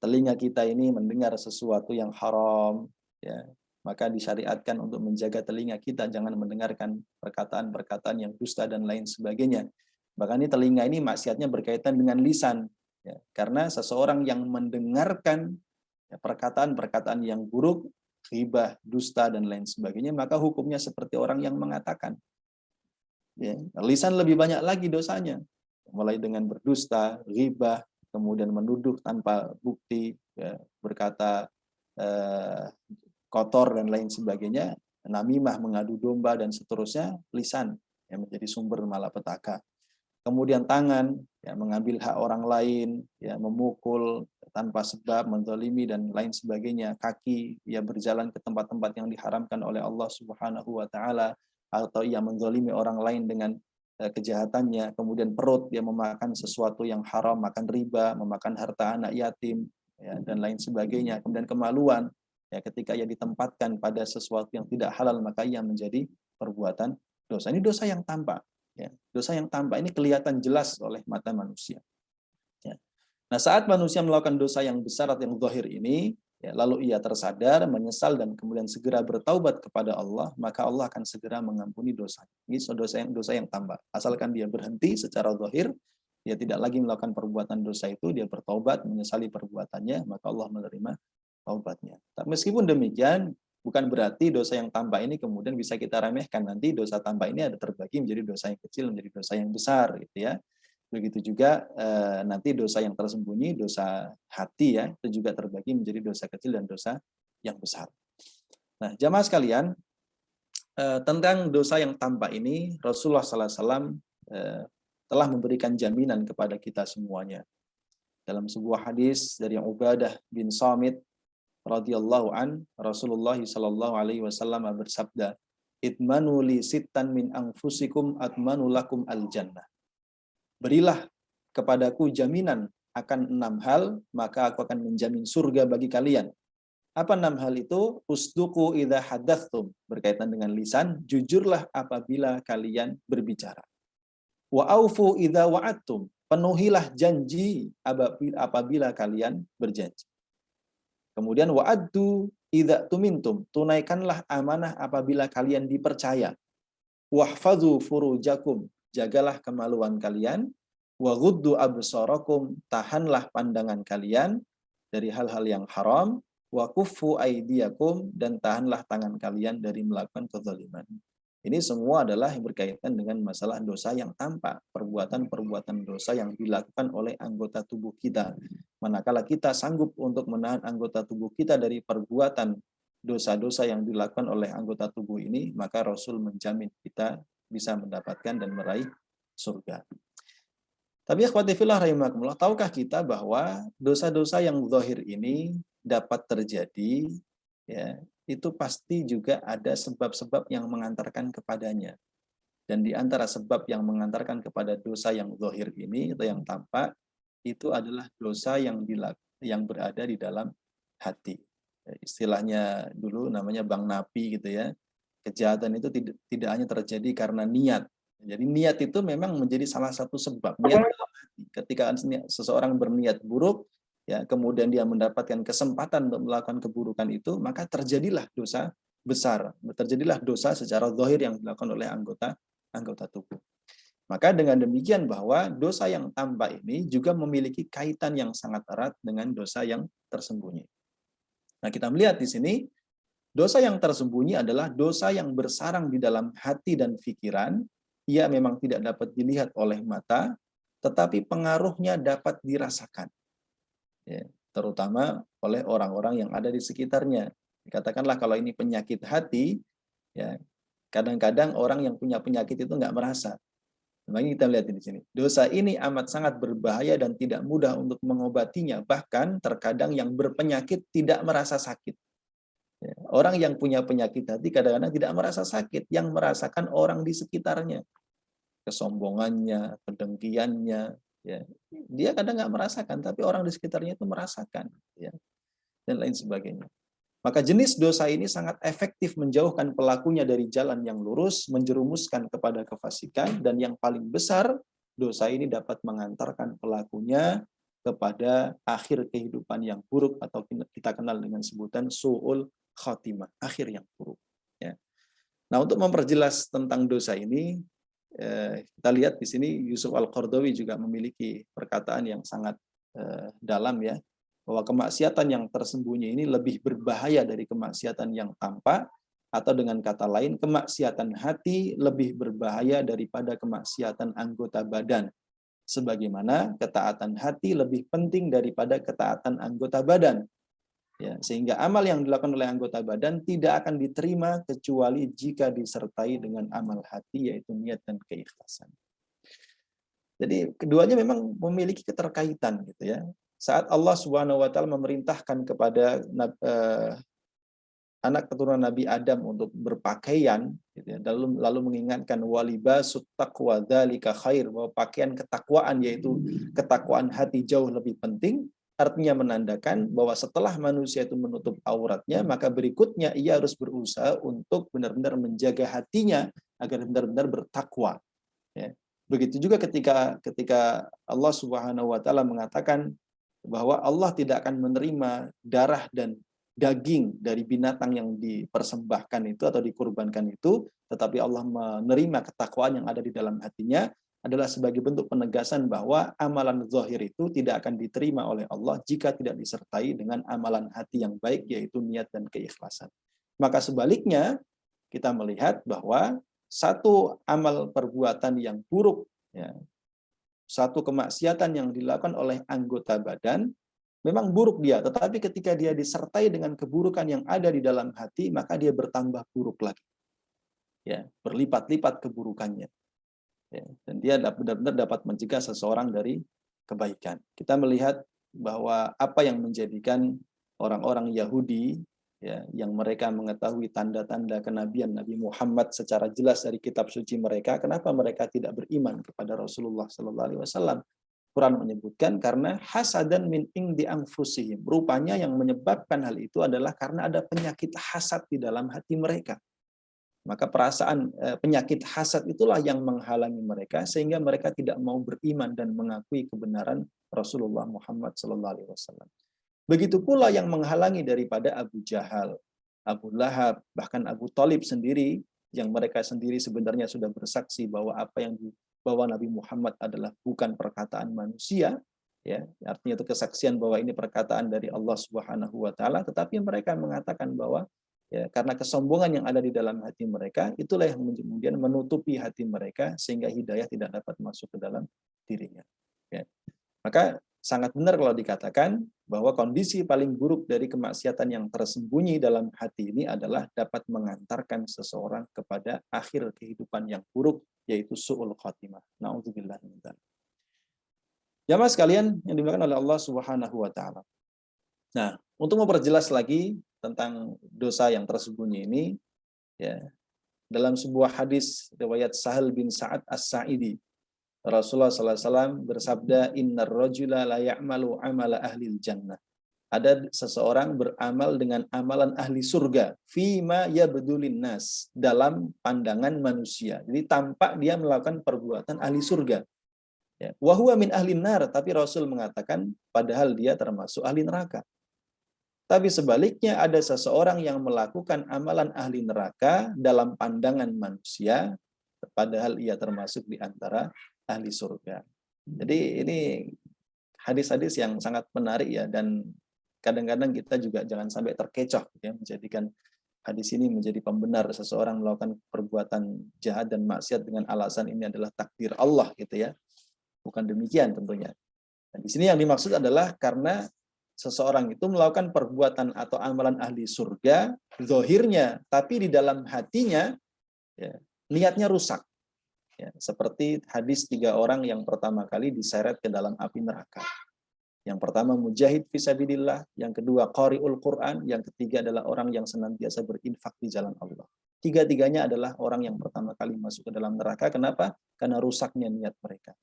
Telinga kita ini mendengar sesuatu yang haram, ya, maka disyariatkan untuk menjaga telinga kita jangan mendengarkan perkataan-perkataan yang dusta dan lain sebagainya. Bahkan ini telinga ini maksiatnya berkaitan dengan lisan, ya, karena seseorang yang mendengarkan perkataan-perkataan yang buruk, ghibah, dusta dan lain sebagainya, maka hukumnya seperti orang yang mengatakan. Ya, lisan lebih banyak lagi dosanya, mulai dengan berdusta, ghibah, kemudian menuduh tanpa bukti, ya, berkata kotor dan lain sebagainya, namimah, mengadu domba dan seterusnya, lisan yang menjadi sumber malapetaka. Kemudian tangan, ya, mengambil hak orang lain, ya, memukul tanpa sebab, menzalimi dan lain sebagainya. Kaki, ya, berjalan ke tempat-tempat yang diharamkan oleh Allah Subhanahu wa taala, atau ia menzalimi orang lain dengan kejahatannya, kemudian perut dia memakan sesuatu yang haram, makan riba, memakan harta anak yatim, ya, dan lain sebagainya. Kemudian kemaluan, ya, ketika ia ditempatkan pada sesuatu yang tidak halal, maka ia menjadi perbuatan dosa. Ini dosa yang tampak, ya. Dosa yang tampak ini kelihatan jelas oleh mata manusia. Ya. Nah, saat manusia melakukan dosa yang besar atau yang zahir ini, ya, lalu ia tersadar, menyesal, dan kemudian segera bertaubat kepada Allah, maka Allah akan segera mengampuni dosa. Ini dosa yang tambah. Asalkan dia berhenti secara zahir, dia tidak lagi melakukan perbuatan dosa itu, dia bertaubat, menyesali perbuatannya, maka Allah menerima taubatnya. Tapi meskipun demikian, bukan berarti dosa yang tambah ini kemudian bisa kita remehkan. Nanti dosa tambah ini ada terbagi menjadi dosa yang kecil, menjadi dosa yang besar, gitu ya. Begitu juga nanti dosa yang tersembunyi, dosa hati, ya, itu juga terbagi menjadi dosa kecil dan dosa yang besar. Nah, jamaah sekalian, tentang dosa yang tampak ini Rasulullah SAW telah memberikan jaminan kepada kita semuanya. Dalam sebuah hadis dari Ubadah bin Samit radhiyallahu an, Rasulullah SAW bersabda, "Itmanu li sittan min anfusikum atmanu lakum al-jannah." Berilah kepadaku jaminan akan 6 hal, maka aku akan menjamin surga bagi kalian. Apa 6 hal itu? Usduqu idza hadatstum, berkaitan dengan lisan, jujurlah apabila kalian berbicara. Wa aufu idza wa'adtum, penuhilah janji apabila kalian berjanji. Kemudian wa'addu idza tumintum, tunaikanlah amanah apabila kalian dipercaya. Wahfadzu furujakum, jagalah kemaluan kalian. Wa ghuddu absarakum, tahanlah pandangan kalian dari hal-hal yang haram. Wa kuffu aydiyakum, dan tahanlah tangan kalian dari melakukan kezaliman. Ini semua adalah yang berkaitan dengan masalah dosa yang tampak, perbuatan-perbuatan dosa yang dilakukan oleh anggota tubuh kita. Manakala kita sanggup untuk menahan anggota tubuh kita dari perbuatan dosa-dosa yang dilakukan oleh anggota tubuh ini, maka Rasul menjamin kita bisa mendapatkan dan meraih surga. Tapi akhwati fillah rahimakumullah, tahukah kita bahwa dosa-dosa yang zahir ini dapat terjadi, ya, itu pasti juga ada sebab-sebab yang mengantarkan kepadanya. Dan di antara sebab yang mengantarkan kepada dosa yang zahir ini atau yang tampak, itu adalah dosa yang berada di dalam hati. Istilahnya dulu namanya Bang Napi, gitu ya. Kejahatan itu tidak hanya terjadi karena niat. Jadi niat itu memang menjadi salah satu sebab. Niat dalam hati. Ketika seseorang berniat buruk, ya, kemudian dia mendapatkan kesempatan untuk melakukan keburukan itu, maka terjadilah dosa besar. Terjadilah dosa secara zahir yang dilakukan oleh anggota tubuh. Maka dengan demikian bahwa dosa yang tampak ini juga memiliki kaitan yang sangat erat dengan dosa yang tersembunyi. Nah, kita melihat di sini, dosa yang tersembunyi adalah dosa yang bersarang di dalam hati dan pikiran. Ia memang tidak dapat dilihat oleh mata, tetapi pengaruhnya dapat dirasakan, ya, terutama oleh orang-orang yang ada di sekitarnya. Katakanlah kalau ini penyakit hati, ya, kadang-kadang orang yang punya penyakit itu nggak merasa. Makanya kita lihat di sini, dosa ini amat sangat berbahaya dan tidak mudah untuk mengobatinya. Bahkan terkadang yang berpenyakit tidak merasa sakit. Orang yang punya penyakit hati kadang-kadang tidak merasa sakit, yang merasakan orang di sekitarnya. Kesombongannya, kedengkiannya, ya. Dia kadang nggak merasakan, tapi orang di sekitarnya itu merasakan, ya. Dan lain sebagainya. Maka jenis dosa ini sangat efektif menjauhkan pelakunya dari jalan yang lurus, menjerumuskan kepada kefasikan, dan yang paling besar, dosa ini dapat mengantarkan pelakunya kepada akhir kehidupan yang buruk, atau kita kenal dengan sebutan su'ul khatimah, akhir yang buruk, ya. Nah, untuk memperjelas tentang dosa ini, kita lihat di sini Yusuf Al-Qaradawi juga memiliki perkataan yang sangat dalam, ya, bahwa kemaksiatan yang tersembunyi ini lebih berbahaya dari kemaksiatan yang tampak, atau dengan kata lain, kemaksiatan hati lebih berbahaya daripada kemaksiatan anggota badan. Sebagaimana ketaatan hati lebih penting daripada ketaatan anggota badan. Ya, sehingga amal yang dilakukan oleh anggota badan tidak akan diterima kecuali jika disertai dengan amal hati, yaitu niat dan keikhlasan. Jadi keduanya memang memiliki keterkaitan, gitu ya. Saat Allah Subhanahu wa taala memerintahkan kepada anak keturunan Nabi Adam untuk berpakaian, gitu ya, lalu mengingatkan walibasut taqwa dzalika khair, bahwa pakaian ketakwaan yaitu ketakwaan hati jauh lebih penting, artinya menandakan bahwa setelah manusia itu menutup auratnya, maka berikutnya ia harus berusaha untuk benar-benar menjaga hatinya agar benar-benar bertakwa. Ya. Begitu juga ketika Allah Subhanahu wa taala mengatakan bahwa Allah tidak akan menerima darah dan daging dari binatang yang dipersembahkan itu atau dikurbankan itu, tetapi Allah menerima ketakwaan yang ada di dalam hatinya, adalah sebagai bentuk penegasan bahwa amalan zahir itu tidak akan diterima oleh Allah jika tidak disertai dengan amalan hati yang baik, yaitu niat dan keikhlasan. Maka sebaliknya, kita melihat bahwa satu amal perbuatan yang buruk, ya, satu kemaksiatan yang dilakukan oleh anggota badan, memang buruk dia, tetapi ketika dia disertai dengan keburukan yang ada di dalam hati, maka dia bertambah buruk lagi. Ya, berlipat-lipat keburukannya. Ya, dan dia benar-benar dapat mencegah seseorang dari kebaikan. Kita melihat bahwa apa yang menjadikan orang-orang Yahudi, ya, yang mereka mengetahui tanda-tanda kenabian Nabi Muhammad secara jelas dari kitab suci mereka, kenapa mereka tidak beriman kepada Rasulullah SAW? Quran menyebutkan karena hasadan min indi anfusihim. Rupanya yang menyebabkan hal itu adalah karena ada penyakit hasad di dalam hati mereka. Maka perasaan penyakit hasad itulah yang menghalangi mereka sehingga mereka tidak mau beriman dan mengakui kebenaran Rasulullah Muhammad SAW. Begitu pula yang menghalangi daripada Abu Jahal, Abu Lahab, bahkan Abu Thalib sendiri, yang mereka sendiri sebenarnya sudah bersaksi bahwa apa yang bahwa Nabi Muhammad adalah bukan perkataan manusia, ya, artinya itu kesaksian bahwa ini perkataan dari Allah Subhanahu wa taala, tetapi mereka mengatakan bahwa ya, karena kesombongan yang ada di dalam hati mereka, itulah yang kemudian menutupi hati mereka sehingga hidayah tidak dapat masuk ke dalam dirinya. Ya. Maka sangat benar kalau dikatakan bahwa kondisi paling buruk dari kemaksiatan yang tersembunyi dalam hati ini adalah dapat mengantarkan seseorang kepada akhir kehidupan yang buruk, yaitu su'ul khatimah. Na'udzubillah min dzalik. Jamaah sekalian yang dimuliakan oleh Allah Subhanahu wa taala. Nah, untuk memperjelas lagi tentang dosa yang tersembunyi ini, ya, dalam sebuah hadis riwayat Sahal bin Sa'ad As-Sa'idi, Rasulullah SAW bersabda, Innar rajula la ya'malu amala ahlil jannah. Ada seseorang beramal dengan amalan ahli surga, fima yabdulin nas, dalam pandangan manusia. Jadi tampak dia melakukan perbuatan ahli surga. Ya. Wa huwa min ahlin nar, tapi Rasul mengatakan padahal dia termasuk ahli neraka. Tapi sebaliknya ada seseorang yang melakukan amalan ahli neraka dalam pandangan manusia, padahal ia termasuk di antara ahli surga. Jadi ini hadis-hadis yang sangat menarik ya, dan kadang-kadang kita juga jangan sampai terkecoh ya, menjadikan hadis ini menjadi pembenar seseorang melakukan perbuatan jahat dan maksiat dengan alasan ini adalah takdir Allah gitu ya. Bukan demikian tentunya. Dan di sini yang dimaksud adalah karena seseorang itu melakukan perbuatan atau amalan ahli surga zahirnya, tapi di dalam hatinya ya, niatnya rusak. Ya, seperti hadis 3 orang yang pertama kali diseret ke dalam api neraka. Yang pertama mujahid fisabilillah, yang kedua qari'ul Quran, yang ketiga adalah orang yang senantiasa berinfak di jalan Allah. Tiga-tiganya adalah orang yang pertama kali masuk ke dalam neraka. Kenapa? Karena rusaknya niat mereka.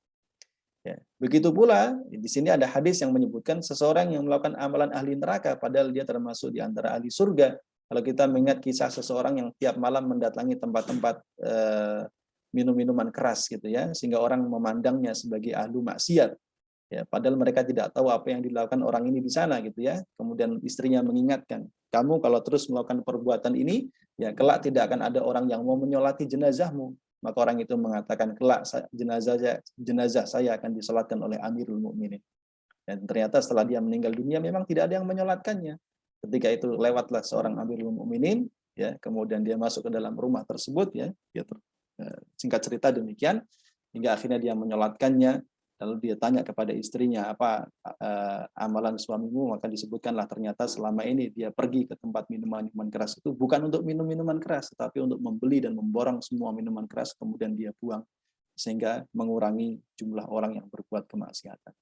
Ya. Begitu pula di sini ada hadis yang menyebutkan seseorang yang melakukan amalan ahli neraka padahal dia termasuk di antara ahli surga. Kalau kita mengingat kisah seseorang yang tiap malam mendatangi tempat-tempat minum-minuman keras gitu ya, sehingga orang memandangnya sebagai ahlu maksiat. Ya, padahal mereka tidak tahu apa yang dilakukan orang ini di sana gitu ya. Kemudian istrinya mengingatkan, kamu kalau terus melakukan perbuatan ini, ya kelak tidak akan ada orang yang mau menyolati jenazahmu. Maka orang itu mengatakan, kelak jenazah saya akan disolatkan oleh Amirul Mukminin. Dan ternyata setelah dia meninggal dunia memang tidak ada yang menyolatkannya. Ketika itu lewatlah seorang Amirul Mukminin, ya kemudian dia masuk ke dalam rumah tersebut, ya singkat cerita demikian, hingga akhirnya dia menyolatkannya. Lalu dia tanya kepada istrinya, apa amalan suamimu? Maka disebutkanlah ternyata selama ini dia pergi ke tempat minuman-minuman keras itu bukan untuk minum minuman keras, tetapi untuk membeli dan memborong semua minuman keras, kemudian dia buang, sehingga mengurangi jumlah orang yang berbuat kemaksiatan.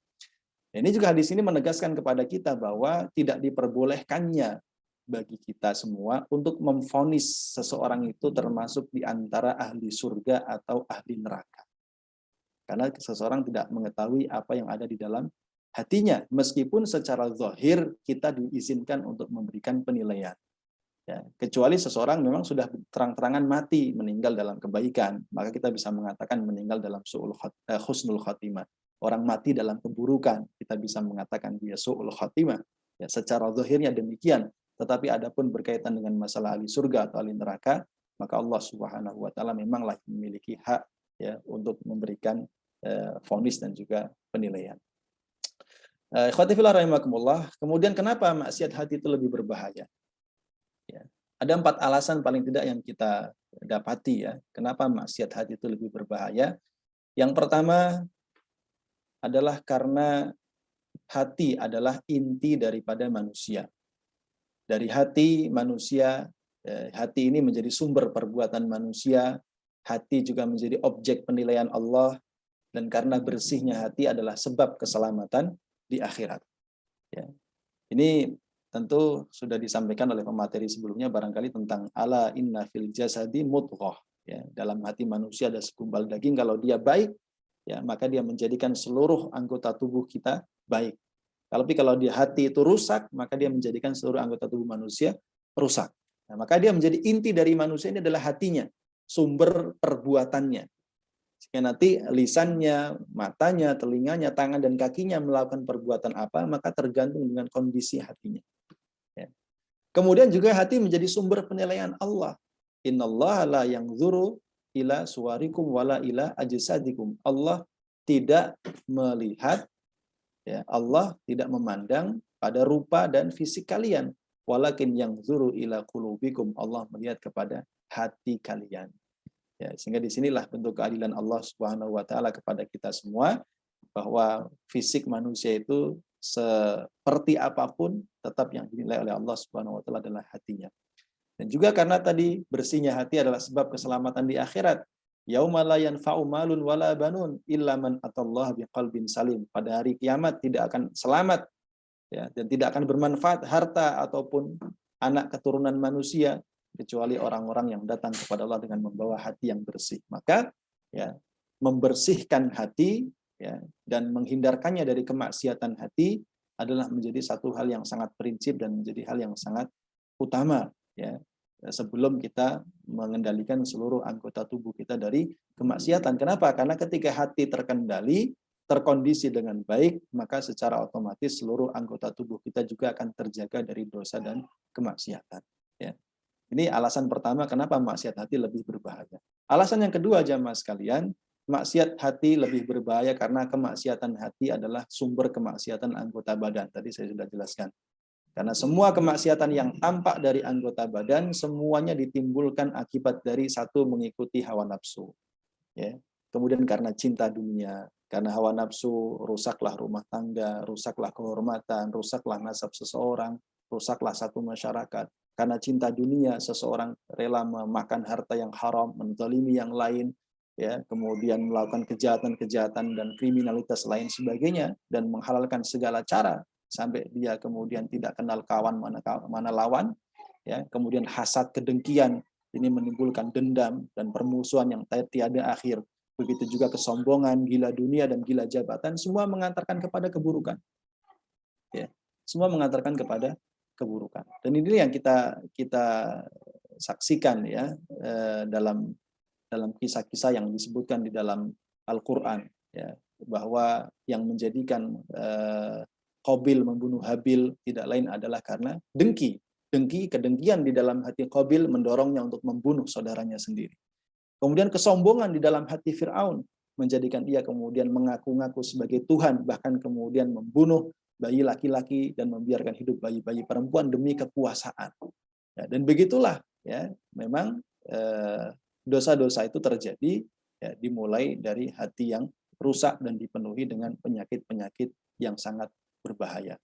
Ini juga hadis ini menegaskan kepada kita bahwa tidak diperbolehkannya bagi kita semua untuk memvonis seseorang itu termasuk di antara ahli surga atau ahli neraka. Karena seseorang tidak mengetahui apa yang ada di dalam hatinya, meskipun secara zahir kita diizinkan untuk memberikan penilaian. Ya, kecuali seseorang memang sudah terang-terangan mati, meninggal dalam kebaikan, maka kita bisa mengatakan meninggal dalam husnul khatimah. Orang mati dalam keburukan, kita bisa mengatakan dia su'ul khatimah. Ya, secara zahirnya demikian. Tetapi adapun berkaitan dengan masalah ahli surga atau ahli neraka, maka Allah Subhanahu wa taala memanglah memiliki hak ya untuk memberikan vonis dan juga penilaian. Ikhwati fillah rahimakumullah. Kemudian kenapa maksiat hati itu lebih berbahaya? Ya, ada 4 alasan paling tidak yang kita dapati ya, kenapa maksiat hati itu lebih berbahaya. Yang pertama adalah karena hati adalah inti daripada manusia. Dari hati manusia, hati ini menjadi sumber perbuatan manusia, hati juga menjadi objek penilaian Allah, dan karena bersihnya hati adalah sebab keselamatan di akhirat. Ya. Ini tentu sudah disampaikan oleh pemateri sebelumnya barangkali tentang ala inna fil jasadi mudghah, ya, dalam hati manusia ada segumpal daging, kalau dia baik ya maka dia menjadikan seluruh anggota tubuh kita baik. Tapi kalau di hati itu rusak, maka dia menjadikan seluruh anggota tubuh manusia rusak. Nah, maka dia menjadi inti dari manusia ini adalah hatinya, sumber perbuatannya. Jika nanti lisannya, matanya, telinganya, tangan dan kakinya melakukan perbuatan apa, maka tergantung dengan kondisi hatinya. Ya. Kemudian juga hati menjadi sumber penilaian Allah. Innallaha la yanzuru ila suwarikum wala ila ajsadikum. Allah tidak melihat, ya, Allah tidak memandang pada rupa dan fisik kalian. Walakin yanzuru ila qulubikum. Allah melihat kepada hati kalian. Ya, sehingga disinilah bentuk keadilan Allah Subhanahu wa taala kepada kita semua, bahwa fisik manusia itu seperti apapun tetap yang dinilai oleh Allah Subhanahu wa taala adalah hatinya. Dan juga karena tadi bersihnya hati adalah sebab keselamatan di akhirat. Yauma la yanfa'u malun wala banun illa man atallaha biqalbin salim. Pada hari kiamat tidak akan selamat ya, dan tidak akan bermanfaat harta ataupun anak keturunan manusia kecuali orang-orang yang datang kepada Allah dengan membawa hati yang bersih. Maka ya, membersihkan hati ya, dan menghindarkannya dari kemaksiatan hati adalah menjadi satu hal yang sangat prinsip dan menjadi hal yang sangat utama ya, sebelum kita mengendalikan seluruh anggota tubuh kita dari kemaksiatan. Kenapa? Karena ketika hati terkendali, terkondisi dengan baik, maka secara otomatis seluruh anggota tubuh kita juga akan terjaga dari dosa dan kemaksiatan ya. Ini alasan pertama kenapa maksiat hati lebih berbahaya. Alasan yang kedua jamaah sekalian, maksiat hati lebih berbahaya karena kemaksiatan hati adalah sumber kemaksiatan anggota badan. Tadi saya sudah jelaskan. Karena semua kemaksiatan yang tampak dari anggota badan, semuanya ditimbulkan akibat dari satu, mengikuti hawa nafsu. Ya. Kemudian karena cinta dunia, karena hawa nafsu, rusaklah rumah tangga, rusaklah kehormatan, rusaklah nasab seseorang, rusaklah satu masyarakat. Karena cinta dunia, seseorang rela memakan harta yang haram, menzalimi yang lain, ya, kemudian melakukan kejahatan-kejahatan dan kriminalitas lain sebagainya, dan menghalalkan segala cara sampai dia kemudian tidak kenal kawan mana lawan, ya, kemudian hasad, kedengkian, ini menimbulkan dendam dan permusuhan yang tiada akhir. Begitu juga kesombongan, gila dunia dan gila jabatan, semua mengantarkan kepada keburukan. Ya, semua mengantarkan kepada keburukan. Dan ini yang kita saksikan ya dalam kisah-kisah yang disebutkan di dalam Al-Qur'an ya, bahwa yang menjadikan Qabil membunuh Habil tidak lain adalah karena dengki. Kedengkian di dalam hati Qabil mendorongnya untuk membunuh saudaranya sendiri. Kemudian kesombongan di dalam hati Fir'aun menjadikan ia kemudian mengaku-ngaku sebagai Tuhan, bahkan kemudian membunuh bayi laki-laki dan membiarkan hidup bayi-bayi perempuan demi kekuasaan. Ya, dan begitulah ya, memang dosa-dosa itu terjadi ya, dimulai dari hati yang rusak dan dipenuhi dengan penyakit-penyakit yang sangat berbahaya.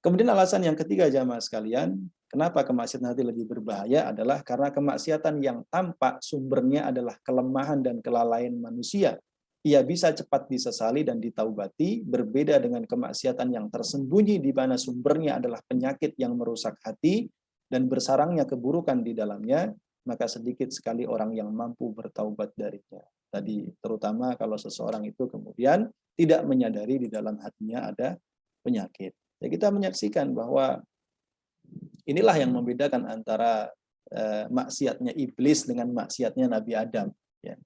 Kemudian alasan yang ketiga jamaah sekalian, kenapa kemaksiatan hati lebih berbahaya adalah karena kemaksiatan yang tampak sumbernya adalah kelemahan dan kelalaian manusia. Ia bisa cepat disesali dan ditaubati, berbeda dengan kemaksiatan yang tersembunyi di mana sumbernya adalah penyakit yang merusak hati, dan bersarangnya keburukan di dalamnya, maka sedikit sekali orang yang mampu bertaubat darinya. Tadi terutama kalau seseorang itu kemudian tidak menyadari di dalam hatinya ada penyakit. Ya, kita menyaksikan bahwa inilah yang membedakan antara maksiatnya iblis dengan maksiatnya Nabi Adam. Ya.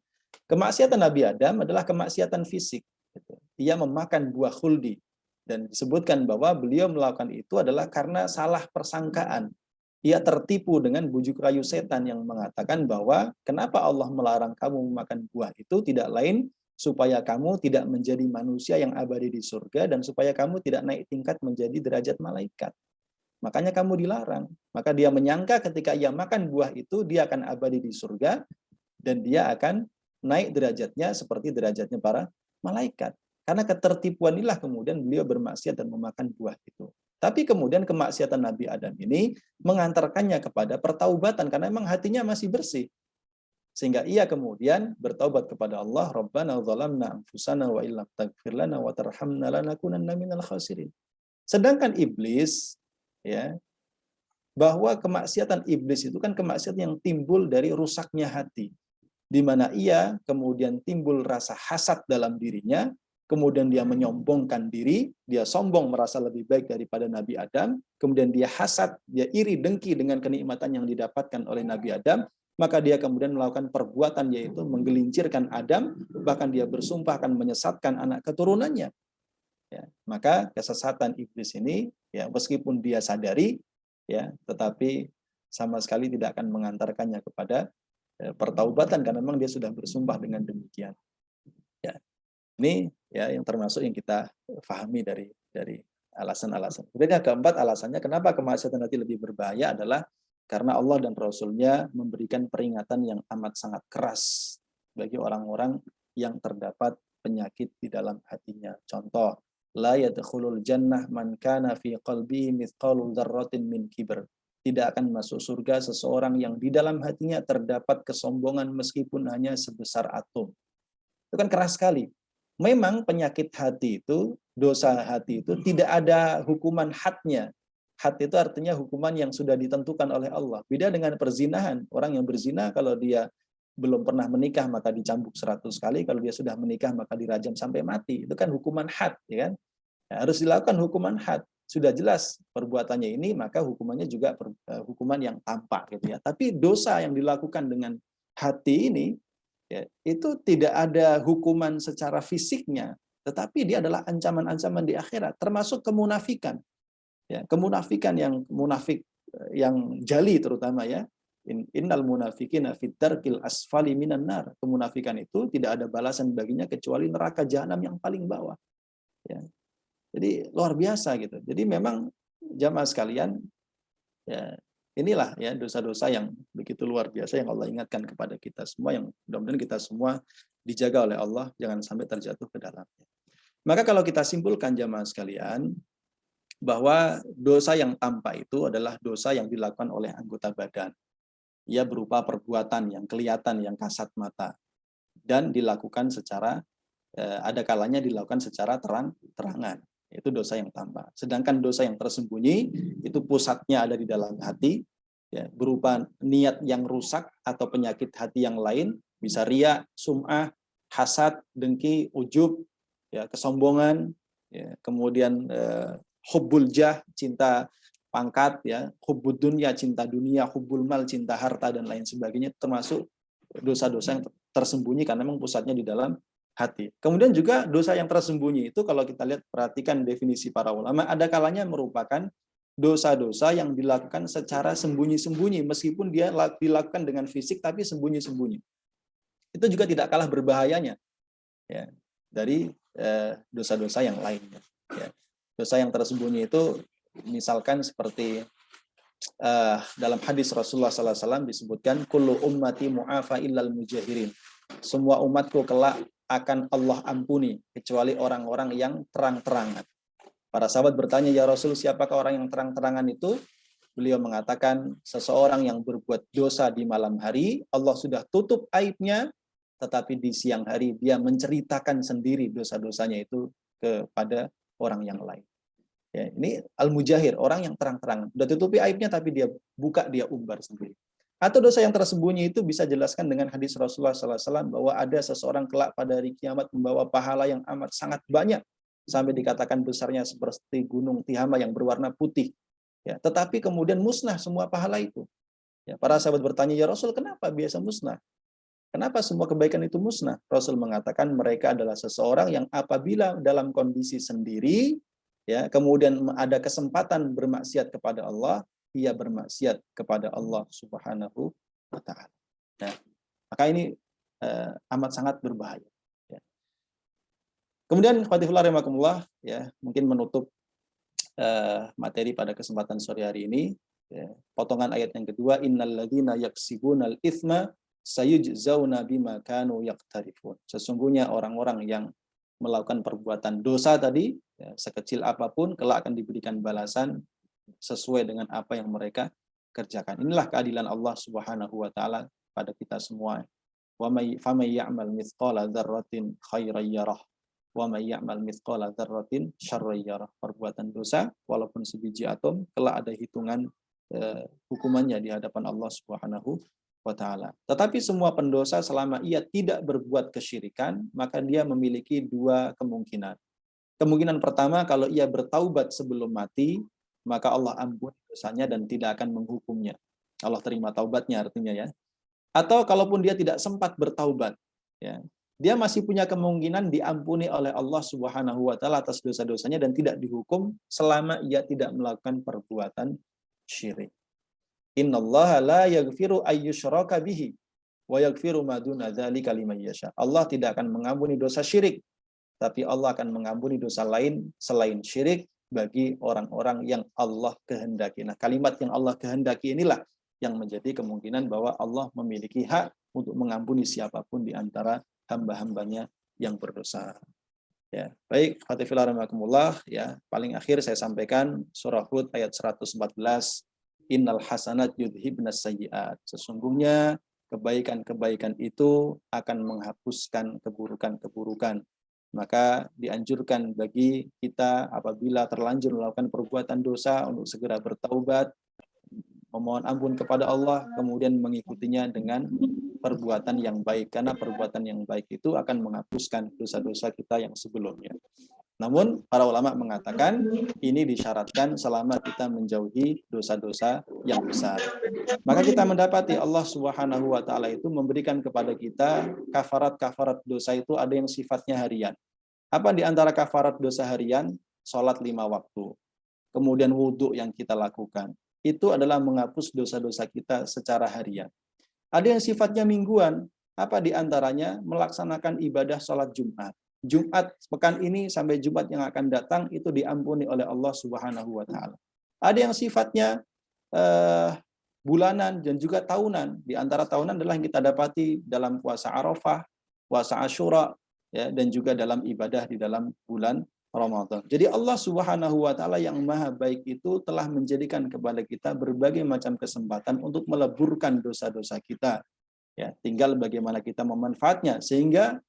Kemaksiatan Nabi Adam adalah kemaksiatan fisik. Gitu. Ia memakan buah khuldi. Dan disebutkan bahwa beliau melakukan itu adalah karena salah persangkaan. Ia tertipu dengan bujuk rayu setan yang mengatakan bahwa kenapa Allah melarang kamu memakan buah itu, tidak lain supaya kamu tidak menjadi manusia yang abadi di surga dan supaya kamu tidak naik tingkat menjadi derajat malaikat. Makanya kamu dilarang. Maka dia menyangka ketika ia makan buah itu dia akan abadi di surga dan dia akan naik derajatnya seperti derajatnya para malaikat. Karena ketertipuan inilah kemudian beliau bermaksiat dan memakan buah itu. Tapi kemudian kemaksiatan Nabi Adam ini mengantarkannya kepada pertaubatan karena memang hatinya masih bersih. Sehingga ia kemudian bertaubat kepada Allah, Rabbana zalamna anfusana wa illam taghfir lana wa tarhamna lanakunanna minal khasirin. Sedangkan iblis, ya, bahwa kemaksiatan iblis itu kan kemaksiatan yang timbul dari rusaknya hati, di mana ia kemudian timbul rasa hasad dalam dirinya, kemudian dia menyombongkan diri, dia sombong merasa lebih baik daripada Nabi Adam, kemudian dia hasad, dia iri dengki dengan kenikmatan yang didapatkan oleh Nabi Adam, maka dia kemudian melakukan perbuatan yaitu menggelincirkan Adam, bahkan dia bersumpah akan menyesatkan anak keturunannya. Ya, maka kesesatan iblis ini, ya, meskipun dia sadari, ya, tetapi sama sekali tidak akan mengantarkannya kepada pertaubatan karena memang dia sudah bersumpah dengan demikian. Ya, ini ya yang termasuk yang kita pahami dari alasan-alasan. Kemudian yang keempat alasannya kenapa kemaksiatan hati lebih berbahaya adalah karena Allah dan Rasul-Nya memberikan peringatan yang amat sangat keras bagi orang-orang yang terdapat penyakit di dalam hatinya. Contoh, la yadkhulul jannah man kana fi qalbihi mithqalu dzarratin min kibr. Tidak akan masuk surga seseorang yang di dalam hatinya terdapat kesombongan meskipun hanya sebesar atom. Itu kan keras sekali. Memang penyakit hati itu, dosa hati itu tidak ada hukuman hadnya. Had itu artinya hukuman yang sudah ditentukan oleh Allah. Beda dengan perzinahan. Orang yang berzina kalau dia belum pernah menikah maka dicambuk 100 kali, kalau dia sudah menikah maka dirajam sampai mati. Itu kan hukuman had, ya kan? Ya, harus dilakukan hukuman had. Sudah jelas perbuatannya ini, maka hukumannya juga hukuman yang tampak gitu ya. Tapi dosa yang dilakukan dengan hati ini, ya, itu tidak ada hukuman secara fisiknya, tetapi dia adalah ancaman-ancaman di akhirat, termasuk kemunafikan. Ya, kemunafikan yang munafik yang jali terutama ya. Innal munafiqina fit darkil asfali minan nar. Kemunafikan itu tidak ada balasan baginya kecuali neraka jahanam yang paling bawah. Ya. Jadi luar biasa gitu. Jadi memang jamaah sekalian, ya, inilah ya dosa-dosa yang begitu luar biasa yang Allah ingatkan kepada kita semua, yang mudah-mudahan kita semua dijaga oleh Allah jangan sampai terjatuh ke dalamnya. Maka kalau kita simpulkan jamaah sekalian bahwa dosa yang tampak itu adalah dosa yang dilakukan oleh anggota badan. Ia berupa perbuatan yang kelihatan, yang kasat mata, dan dilakukan secara ada kalanya dilakukan secara terang-terangan. Itu dosa yang tampak. Sedangkan dosa yang tersembunyi itu pusatnya ada di dalam hati, ya, berupa niat yang rusak atau penyakit hati yang lain, bisa riya, sum'ah, hasad, dengki, ujub, ya, kesombongan, ya, kemudian hubbul jah, cinta pangkat, ya, hubbud dunya, cinta dunia, hubbul mal, cinta harta dan lain sebagainya, termasuk dosa-dosa yang tersembunyi karena memang pusatnya di dalam hati. Kemudian juga dosa yang tersembunyi itu kalau kita lihat perhatikan definisi para ulama, ada kalanya merupakan dosa-dosa yang dilakukan secara sembunyi-sembunyi meskipun dia dilakukan dengan fisik tapi sembunyi-sembunyi. Itu juga tidak kalah berbahayanya, ya, dari dosa-dosa yang lainnya. Ya. Dosa yang tersembunyi itu misalkan seperti dalam hadis Rasulullah SAW disebutkan kullu ummati mu'afa illal mujahirin. Semua umatku kelak akan Allah ampuni kecuali orang-orang yang terang-terangan. Para sahabat bertanya, ya Rasul, siapakah orang yang terang-terangan itu? Beliau mengatakan, seseorang yang berbuat dosa di malam hari, Allah sudah tutup aibnya, tetapi di siang hari dia menceritakan sendiri dosa-dosanya itu kepada orang yang lain. Ya, ini al-mujahir, orang yang terang-terang. Udah tutupi aibnya tapi dia buka, dia umbar sendiri. Atau dosa yang tersembunyi itu bisa jelaskan dengan hadis Rasulullah SAW bahwa ada seseorang kelak pada hari kiamat membawa pahala yang amat sangat banyak sampai dikatakan besarnya seperti gunung Tihama yang berwarna putih. Ya, tetapi kemudian musnah semua pahala itu. Ya, para sahabat bertanya, ya Rasul, kenapa biasa musnah? Kenapa semua kebaikan itu musnah? Rasul mengatakan mereka adalah seseorang yang apabila dalam kondisi sendiri, ya, kemudian ada kesempatan bermaksiat kepada Allah, ia bermaksiat kepada Allah Subhanahu wa Ta'ala. Ya. Maka ini amat sangat berbahaya. Ya. Kemudian khawatifullah rahimakumullah, ya, mungkin menutup materi pada kesempatan sore hari ini, ya, potongan ayat yang kedua, innal ladzina yaksibunal itsma sayujzauna bima kanu yaqtarifun. Sesungguhnya orang-orang yang melakukan perbuatan dosa tadi, ya, sekecil apapun, kelak akan diberikan balasan sesuai dengan apa yang mereka kerjakan. Inilah keadilan Allah Subhanahu wa Ta'ala pada kita semua. Wa may ya'mal mithqala dzarratin khairan yarah wa may ya'mal mithqala dzarratin syarran yarah. Perbuatan dosa walaupun sebiji atom, kelak ada hitungan hukumannya di hadapan Allah Subhanahu wa Ta'ala. Tetapi semua pendosa selama ia tidak berbuat kesyirikan, maka dia memiliki dua kemungkinan. Kemungkinan pertama, kalau ia bertaubat sebelum mati, maka Allah ampuni dosanya dan tidak akan menghukumnya. Allah terima taubatnya artinya, ya. Atau kalaupun dia tidak sempat bertaubat, ya, dia masih punya kemungkinan diampuni oleh Allah Subhanahu wa Ta'ala atas dosa-dosanya dan tidak dihukum selama ia tidak melakukan perbuatan syirik. Innallaha la yaghfiru ayyushraka bihi wa yaghfiru ma duna dzalika liman yasha. Allah tidak akan mengampuni dosa syirik, tapi Allah akan mengampuni dosa lain selain syirik bagi orang-orang yang Allah kehendaki. Nah, kalimat yang Allah kehendaki inilah yang menjadi kemungkinan bahwa Allah memiliki hak untuk mengampuni siapapun di antara hamba-hambanya yang berdosa. Ya, baik, khawatifillah rahimakumullah, ya, paling akhir saya sampaikan surah Hud ayat 114, innal hasanat yudhibnas sayyi'at. Sesungguhnya kebaikan-kebaikan itu akan menghapuskan keburukan-keburukan. Maka dianjurkan bagi kita apabila terlanjur melakukan perbuatan dosa untuk segera bertaubat, memohon ampun kepada Allah, kemudian mengikutinya dengan perbuatan yang baik. Karena perbuatan yang baik itu akan menghapuskan dosa-dosa kita yang sebelumnya. Namun para ulama mengatakan ini disyaratkan selama kita menjauhi dosa-dosa yang besar. Maka kita mendapati Allah Subhanahu wa Ta'ala itu memberikan kepada kita kafarat-kafarat dosa itu ada yang sifatnya harian. Apa di antara kafarat dosa harian? Sholat 5 waktu. Kemudian wudhu yang kita lakukan. Itu adalah menghapus dosa-dosa kita secara harian. Ada yang sifatnya mingguan. Apa di antaranya? Melaksanakan ibadah sholat Jumat. Jumat pekan ini sampai Jumat yang akan datang itu diampuni oleh Allah Subhanahu wa Ta'ala. Ada yang sifatnya bulanan dan juga tahunan. Di antara tahunan adalah yang kita dapati dalam puasa Arafah, puasa Asyura, ya, dan juga dalam ibadah di dalam bulan Ramadan. Jadi Allah Subhanahu wa Ta'ala yang maha baik itu telah menjadikan kepada kita berbagai macam kesempatan untuk meleburkan dosa-dosa kita. Ya, tinggal bagaimana kita memanfaatnya sehingga,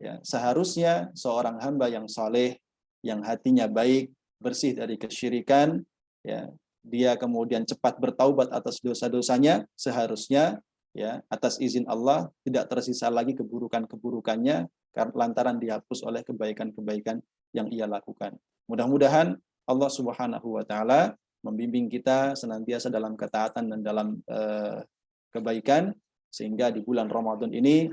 ya, seharusnya seorang hamba yang saleh, yang hatinya baik, bersih dari kesyirikan, ya, dia kemudian cepat bertaubat atas dosa-dosanya, seharusnya, ya, atas izin Allah tidak tersisa lagi keburukan-keburukannya lantaran dihapus oleh kebaikan-kebaikan yang ia lakukan. Mudah-mudahan Allah Subhanahu wa Ta'ala membimbing kita senantiasa dalam ketaatan dan dalam kebaikan, sehingga di bulan Ramadan ini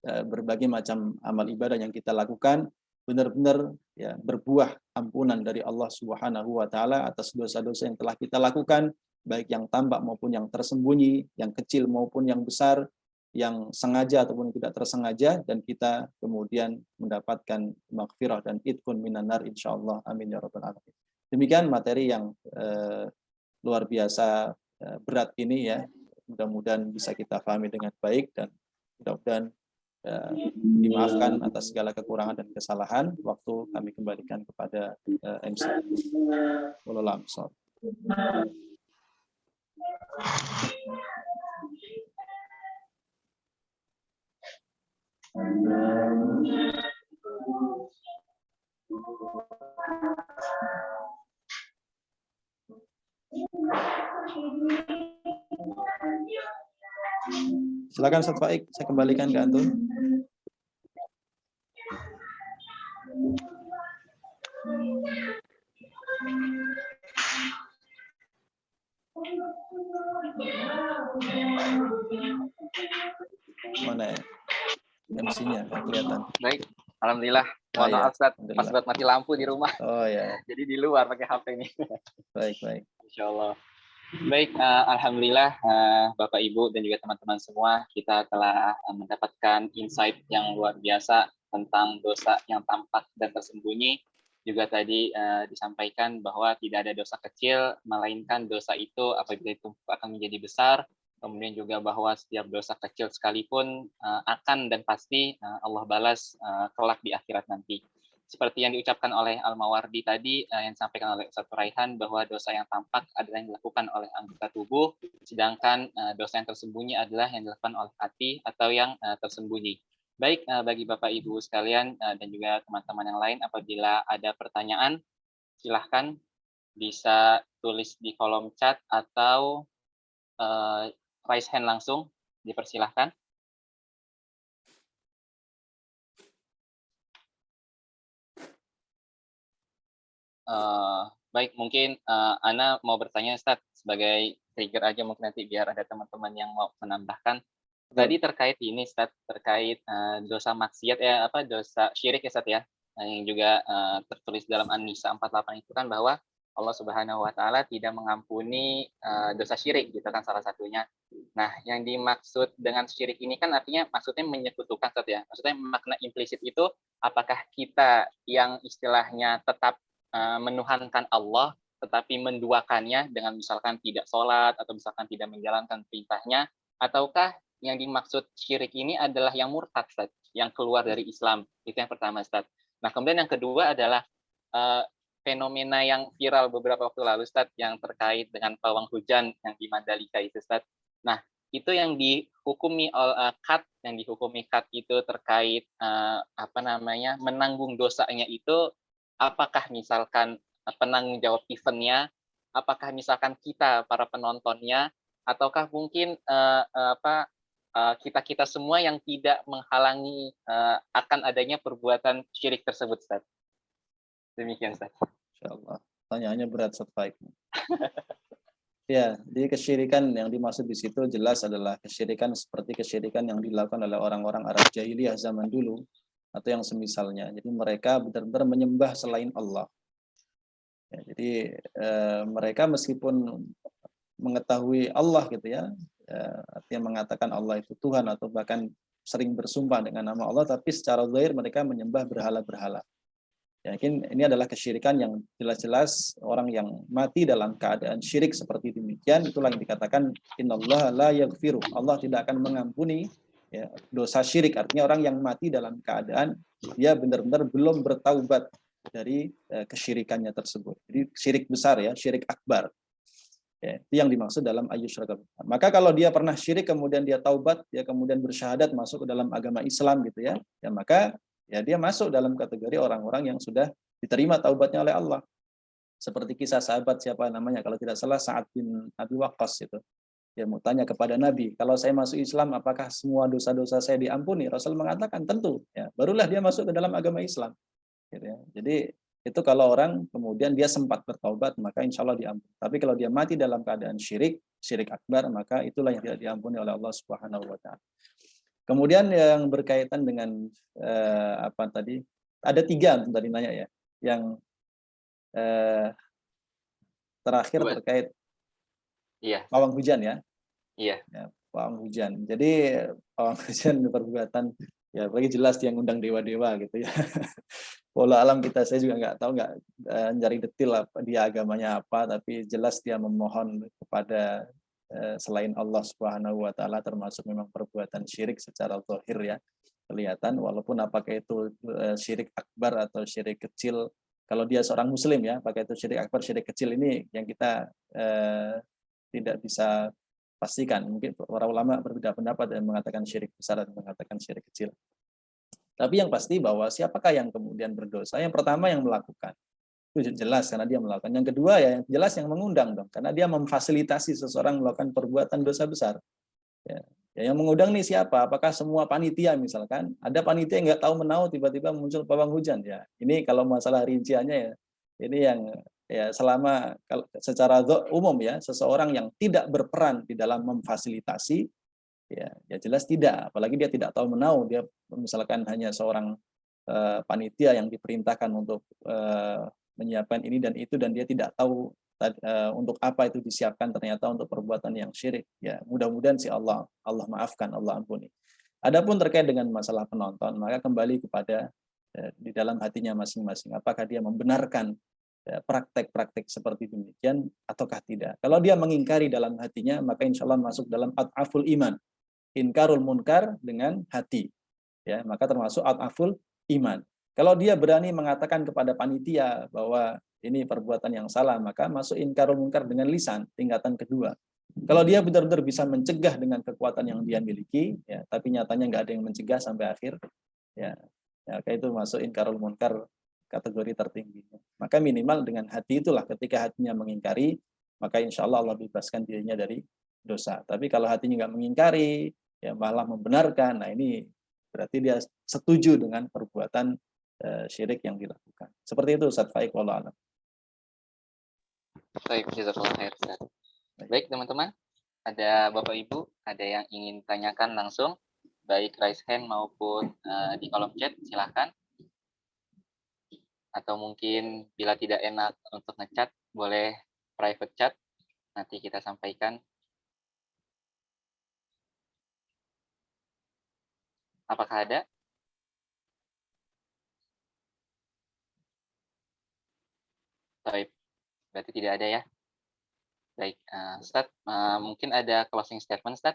berbagai macam amal ibadah yang kita lakukan benar-benar, ya, berbuah ampunan dari Allah Subhanahu wa Ta'ala atas dosa-dosa yang telah kita lakukan, baik yang tampak maupun yang tersembunyi, yang kecil maupun yang besar, yang sengaja ataupun tidak tersengaja, dan kita kemudian mendapatkan maghfirah dan idkun minan nar insyaallah. Amin ya rabbal alamin. Demikian materi yang luar biasa berat ini, ya. Mudah-mudahan bisa kita pahami dengan baik dan mudah-mudahan dimaafkan atas segala kekurangan dan kesalahan. Waktu kami kembalikan kepada MC. Wallahu a'lam. Silakan Ustaz Faik, saya kembalikan ke antum. Mana ya? MC-nya nggak kelihatan. Baik, alhamdulillah. Mohon ya, maaf Ustaz, alhamdulillah. pas buat mati lampu di rumah. Oh ya, Jadi di luar pakai HP ini. baik. Insya Allah. Baik, alhamdulillah Bapak Ibu dan juga teman-teman semua, kita telah mendapatkan insight yang luar biasa tentang dosa yang tampak dan tersembunyi. Juga tadi disampaikan bahwa tidak ada dosa kecil, melainkan dosa itu apabila itu akan menjadi besar. Kemudian juga bahwa setiap dosa kecil sekalipun akan dan pasti Allah balas kelak di akhirat nanti. Seperti yang diucapkan oleh Al-Mawardi tadi, yang disampaikan oleh Ustaz Raihan, bahwa dosa yang tampak adalah yang dilakukan oleh anggota tubuh, sedangkan dosa yang tersembunyi adalah yang dilakukan oleh hati atau yang tersembunyi. Baik, bagi Bapak Ibu sekalian dan juga teman-teman yang lain, apabila ada pertanyaan, silahkan bisa tulis di kolom chat atau raise hand langsung, dipersilahkan. Baik, mungkin Ana mau bertanya Ustaz, sebagai trigger aja mungkin nanti biar ada teman-teman yang mau menambahkan. Tadi terkait ini Ustaz, terkait dosa maksiat dosa syirik ya Ustaz ya, yang juga tertulis dalam An-Nisa 48 itu kan bahwa Allah Subhanahu wa taala tidak mengampuni dosa syirik gitu kan salah satunya. Nah, yang dimaksud dengan syirik ini kan artinya maksudnya menyekutukan Ustaz ya. Maksudnya makna implisit itu apakah kita yang istilahnya tetap menuhankan Allah tetapi menduakannya dengan misalkan tidak sholat atau misalkan tidak menjalankan perintahnya, ataukah yang dimaksud syirik ini adalah yang murtad, Ustaz, yang keluar dari Islam. Itu yang pertama, Ustaz. Nah, kemudian yang kedua adalah fenomena yang viral beberapa waktu lalu, Ustaz, yang terkait dengan pawang hujan yang di Mandalika itu, Ustaz. Nah, itu yang dihukumi kat itu terkait menanggung dosanya itu, apakah misalkan penanggung jawab eventnya, apakah misalkan kita para penontonnya, ataukah mungkin kita semua yang tidak menghalangi akan adanya perbuatan syirik tersebut, Ustaz. Demikian, Ustaz. Insyaallah. Pertanyaannya berat, Ustaz Faik. Ya, jadi kesyirikan yang dimaksud di situ jelas adalah kesyirikan seperti kesyirikan yang dilakukan oleh orang-orang Arab jahiliyah zaman dulu atau yang semisalnya. Jadi mereka benar-benar menyembah selain Allah. Ya, jadi mereka meskipun mengetahui Allah gitu ya, artinya mengatakan Allah itu Tuhan atau bahkan sering bersumpah dengan nama Allah, tapi secara zahir mereka menyembah berhala-berhala. Ya, ini adalah kesyirikan yang jelas-jelas orang yang mati dalam keadaan syirik seperti demikian, itulah yang dikatakan innallaha la yaghfiru. Allah tidak akan mengampuni ya, dosa syirik, artinya orang yang mati dalam keadaan dia benar-benar belum bertaubat dari kesyirikannya tersebut. Jadi syirik besar ya, syirik akbar. Ya, itu yang dimaksud dalam ayyusyraka. Maka kalau dia pernah syirik kemudian dia taubat, dia kemudian bersyahadat masuk ke dalam agama Islam gitu ya, maka ya dia masuk dalam kategori orang-orang yang sudah diterima taubatnya oleh Allah. Seperti kisah sahabat siapa namanya kalau tidak salah Sa'ad bin Abi Waqqas itu. Dia mau tanya kepada Nabi, kalau saya masuk Islam apakah semua dosa-dosa saya diampuni? Rasul mengatakan tentu. Ya, barulah dia masuk ke dalam agama Islam. Gitu ya. Jadi itu kalau orang kemudian dia sempat bertaubat maka insya Allah diampuni. Tapi kalau dia mati dalam keadaan syirik akbar, maka itulah yang tidak diampuni oleh Allah Subhanahu wa taala. Kemudian yang berkaitan dengan tadi ada 3 tadi nanya ya. Yang terakhir terkait pawang hujan ya. Iya. Ya, pawang hujan. Jadi pawang hujan perbuatan ya bagi jelas yang undang dewa-dewa gitu ya. Pola alam kita saya juga nggak mencari detail dia agamanya apa, tapi jelas dia memohon kepada selain Allah Subhanahu wa taala, termasuk memang perbuatan syirik secara zahir ya, kelihatan, walaupun apakah itu syirik akbar atau syirik kecil, kalau dia seorang muslim ya, apakah itu syirik akbar, syirik kecil, ini yang kita tidak bisa pastikan. Mungkin para ulama berbeda pendapat dan mengatakan syirik besar dan mengatakan syirik kecil. Tapi yang pasti bahwa siapakah yang kemudian berdosa? Yang pertama yang melakukan. Itu jelas karena dia melakukan. Yang kedua ya jelas yang mengundang dong, karena dia memfasilitasi seseorang melakukan perbuatan dosa besar. Ya. Ya, yang mengundang nih siapa? Apakah semua panitia misalkan? Ada panitia yang nggak tahu menahu tiba-tiba muncul pawang hujan ya. Ini kalau masalah rinciannya ya, ini yang ya selama kalau secara umum ya seseorang yang tidak berperan di dalam memfasilitasi ya jelas tidak. Apalagi dia tidak tahu menahu, dia misalkan hanya seorang panitia yang diperintahkan untuk menyiapkan ini dan itu dan dia tidak tahu untuk apa itu disiapkan, ternyata untuk perbuatan yang syirik. Ya, mudah-mudahan si Allah maafkan, Allah ampuni. Adapun terkait dengan masalah penonton, maka kembali kepada di dalam hatinya masing-masing. Apakah dia membenarkan praktek-praktek seperti demikian ataukah tidak? Kalau dia mengingkari dalam hatinya, maka insya Allah masuk dalam ad'aful iman. Inkarul munkar dengan hati. Ya, maka termasuk ad'aful iman. Kalau dia berani mengatakan kepada panitia bahwa ini perbuatan yang salah, maka masuk inkarul munkar dengan lisan, tingkatan kedua. Kalau dia benar-benar bisa mencegah dengan kekuatan yang dia miliki, ya, tapi nyatanya nggak ada yang mencegah sampai akhir, ya kayak itu masuk inkarul munkar kategori tertinggi. Maka minimal dengan hati itulah, ketika hatinya mengingkari, maka insya Allah Allah bebaskan dirinya dari dosa. Tapi kalau hatinya nggak mengingkari, ya malah membenarkan, nah ini berarti dia setuju dengan perbuatan syirik yang dilakukan. Seperti itu Ustaz Faik, wallahu a'lam. Baik, jazakallahu khair, Ustaz. Baik, teman-teman. Ada Bapak Ibu, ada yang ingin tanyakan langsung, baik raise hand maupun di kolom chat, silahkan. Atau mungkin bila tidak enak untuk ngechat, boleh private chat, nanti kita sampaikan. Apakah ada? Baik, berarti tidak ada ya. Baik, Ustaz, mungkin ada closing statement, Ustaz?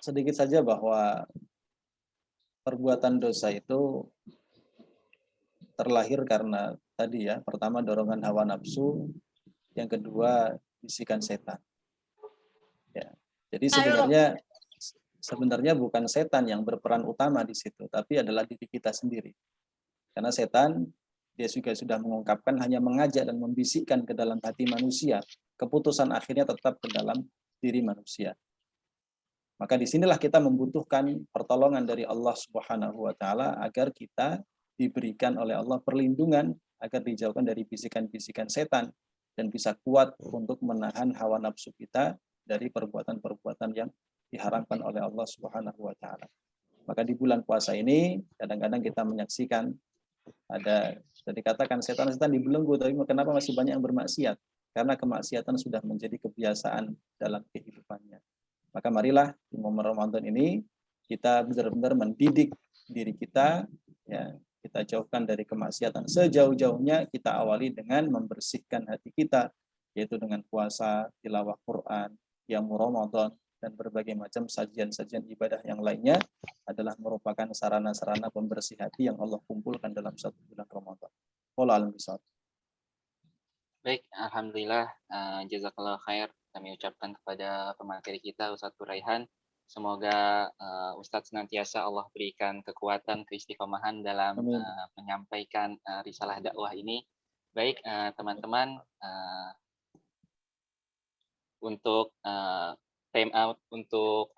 Sedikit saja bahwa perbuatan dosa itu terlahir karena tadi ya, pertama dorongan hawa nafsu, yang kedua bisikan setan. Ya. Jadi sebenarnya bukan setan yang berperan utama di situ, tapi adalah diri kita sendiri. Karena setan dia juga sudah mengungkapkan hanya mengajak dan membisikkan ke dalam hati manusia. Keputusan akhirnya tetap ke dalam diri manusia. Maka disinilah kita membutuhkan pertolongan dari Allah Subhanahu wa Ta'ala agar kita diberikan oleh Allah perlindungan agar dijauhkan dari bisikan-bisikan setan dan bisa kuat untuk menahan hawa nafsu kita dari perbuatan-perbuatan yang diharamkan oleh Allah Subhanahu wa Ta'ala. Maka di bulan puasa ini kadang-kadang kita menyaksikan ada dikatakan setan-setan dibelenggu, tapi kenapa masih banyak yang bermaksiat? Karena kemaksiatan sudah menjadi kebiasaan dalam kehidupannya. Maka marilah di momen Ramadan ini kita benar-benar mendidik diri kita, ya, kita jauhkan dari kemaksiatan sejauh-jauhnya. Kita awali dengan membersihkan hati kita, yaitu dengan puasa, tilawah Quran, qiyamul Ramadan, dan berbagai macam sajian-sajian ibadah yang lainnya adalah merupakan sarana-sarana pembersih hati yang Allah kumpulkan dalam satu bulan Ramadan. Wallahu a'lam bishawab. Baik, alhamdulillah, jazakallah khair. Kami ucapkan kepada pemateri kita, Ustadz Buraihan. Semoga Ustadz senantiasa Allah berikan kekuatan, keistiqomahan dalam menyampaikan risalah dakwah ini. Baik, teman-teman, untuk time out untuk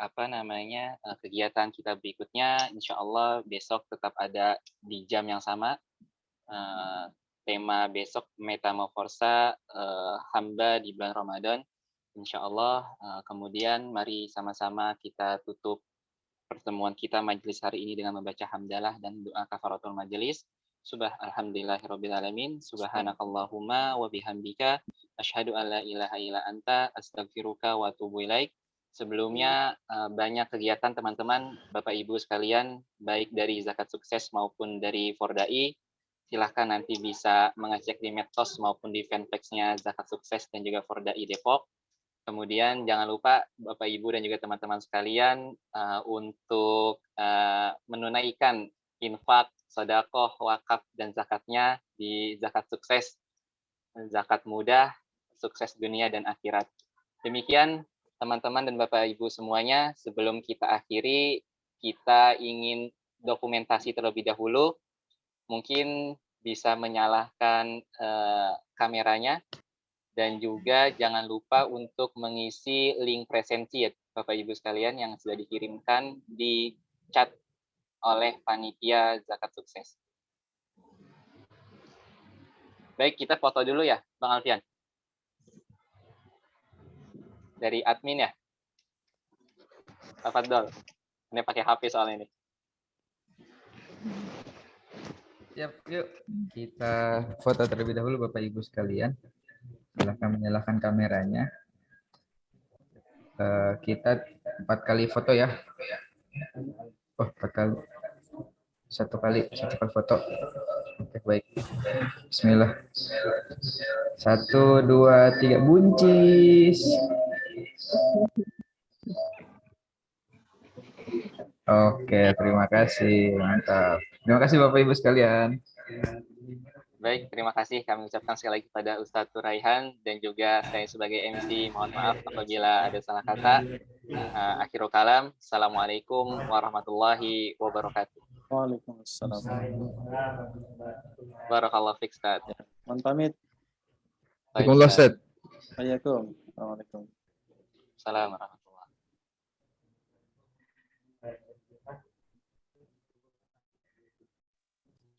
kegiatan kita berikutnya, insya Allah besok tetap ada di jam yang sama. Tema besok metamorfosa hamba di bulan Ramadan. Insya Allah, kemudian mari sama-sama kita tutup pertemuan kita majelis hari ini dengan membaca hamdalah dan doa kafaratul majelis. Alhamdulillahirrabbilalamin. Subhanakallahumma wa bihamdika asyhadu an la ilaha illa anta astaghfiruka wa atubu ilaik. Sebelumnya banyak kegiatan teman-teman, Bapak Ibu sekalian, baik dari Zakat Sukses maupun dari Fordai. Silahkan nanti bisa mengecek di medsos maupun di fanpage-nya Zakat Sukses dan juga Fordai Depok. Kemudian jangan lupa Bapak Ibu dan juga teman-teman sekalian untuk menunaikan infak, sedekah, wakaf dan zakatnya di Zakat Sukses. Zakat mudah, sukses dunia dan akhirat. Demikian teman-teman dan Bapak Ibu semuanya, sebelum kita akhiri, kita ingin dokumentasi terlebih dahulu, mungkin bisa menyalakan kameranya, dan juga jangan lupa untuk mengisi link presensi ya Bapak Ibu sekalian yang sudah dikirimkan di chat oleh panitia zakat sukses. Baik, kita foto dulu ya Bang Alfian. Dari admin ya. Tafadhol. Ini pakai HP soal ini. Siap, yuk kita foto terlebih dahulu Bapak Ibu sekalian. Silahkan menyalakan kameranya. Kita 4 kali foto ya. Oh, 4 kali. Satu kali foto. Oke, baik. Bismillah. 1, 2, 3, buncis. Oke, terima kasih. Mantap. Terima kasih Bapak Ibu sekalian. Baik, terima kasih kami ucapkan sekali lagi kepada Ustadz Turaihan dan juga saya sebagai MC mohon maaf apabila ada salah kata. Akhirul kalam. Assalamualaikum warahmatullahi wabarakatuh. Waalaikumsalam. Barakallahu fiik, Ustaz. Mohon pamit. Waalaikumsalam, Ustaz. Assalamualaikum. Assalamualaikum.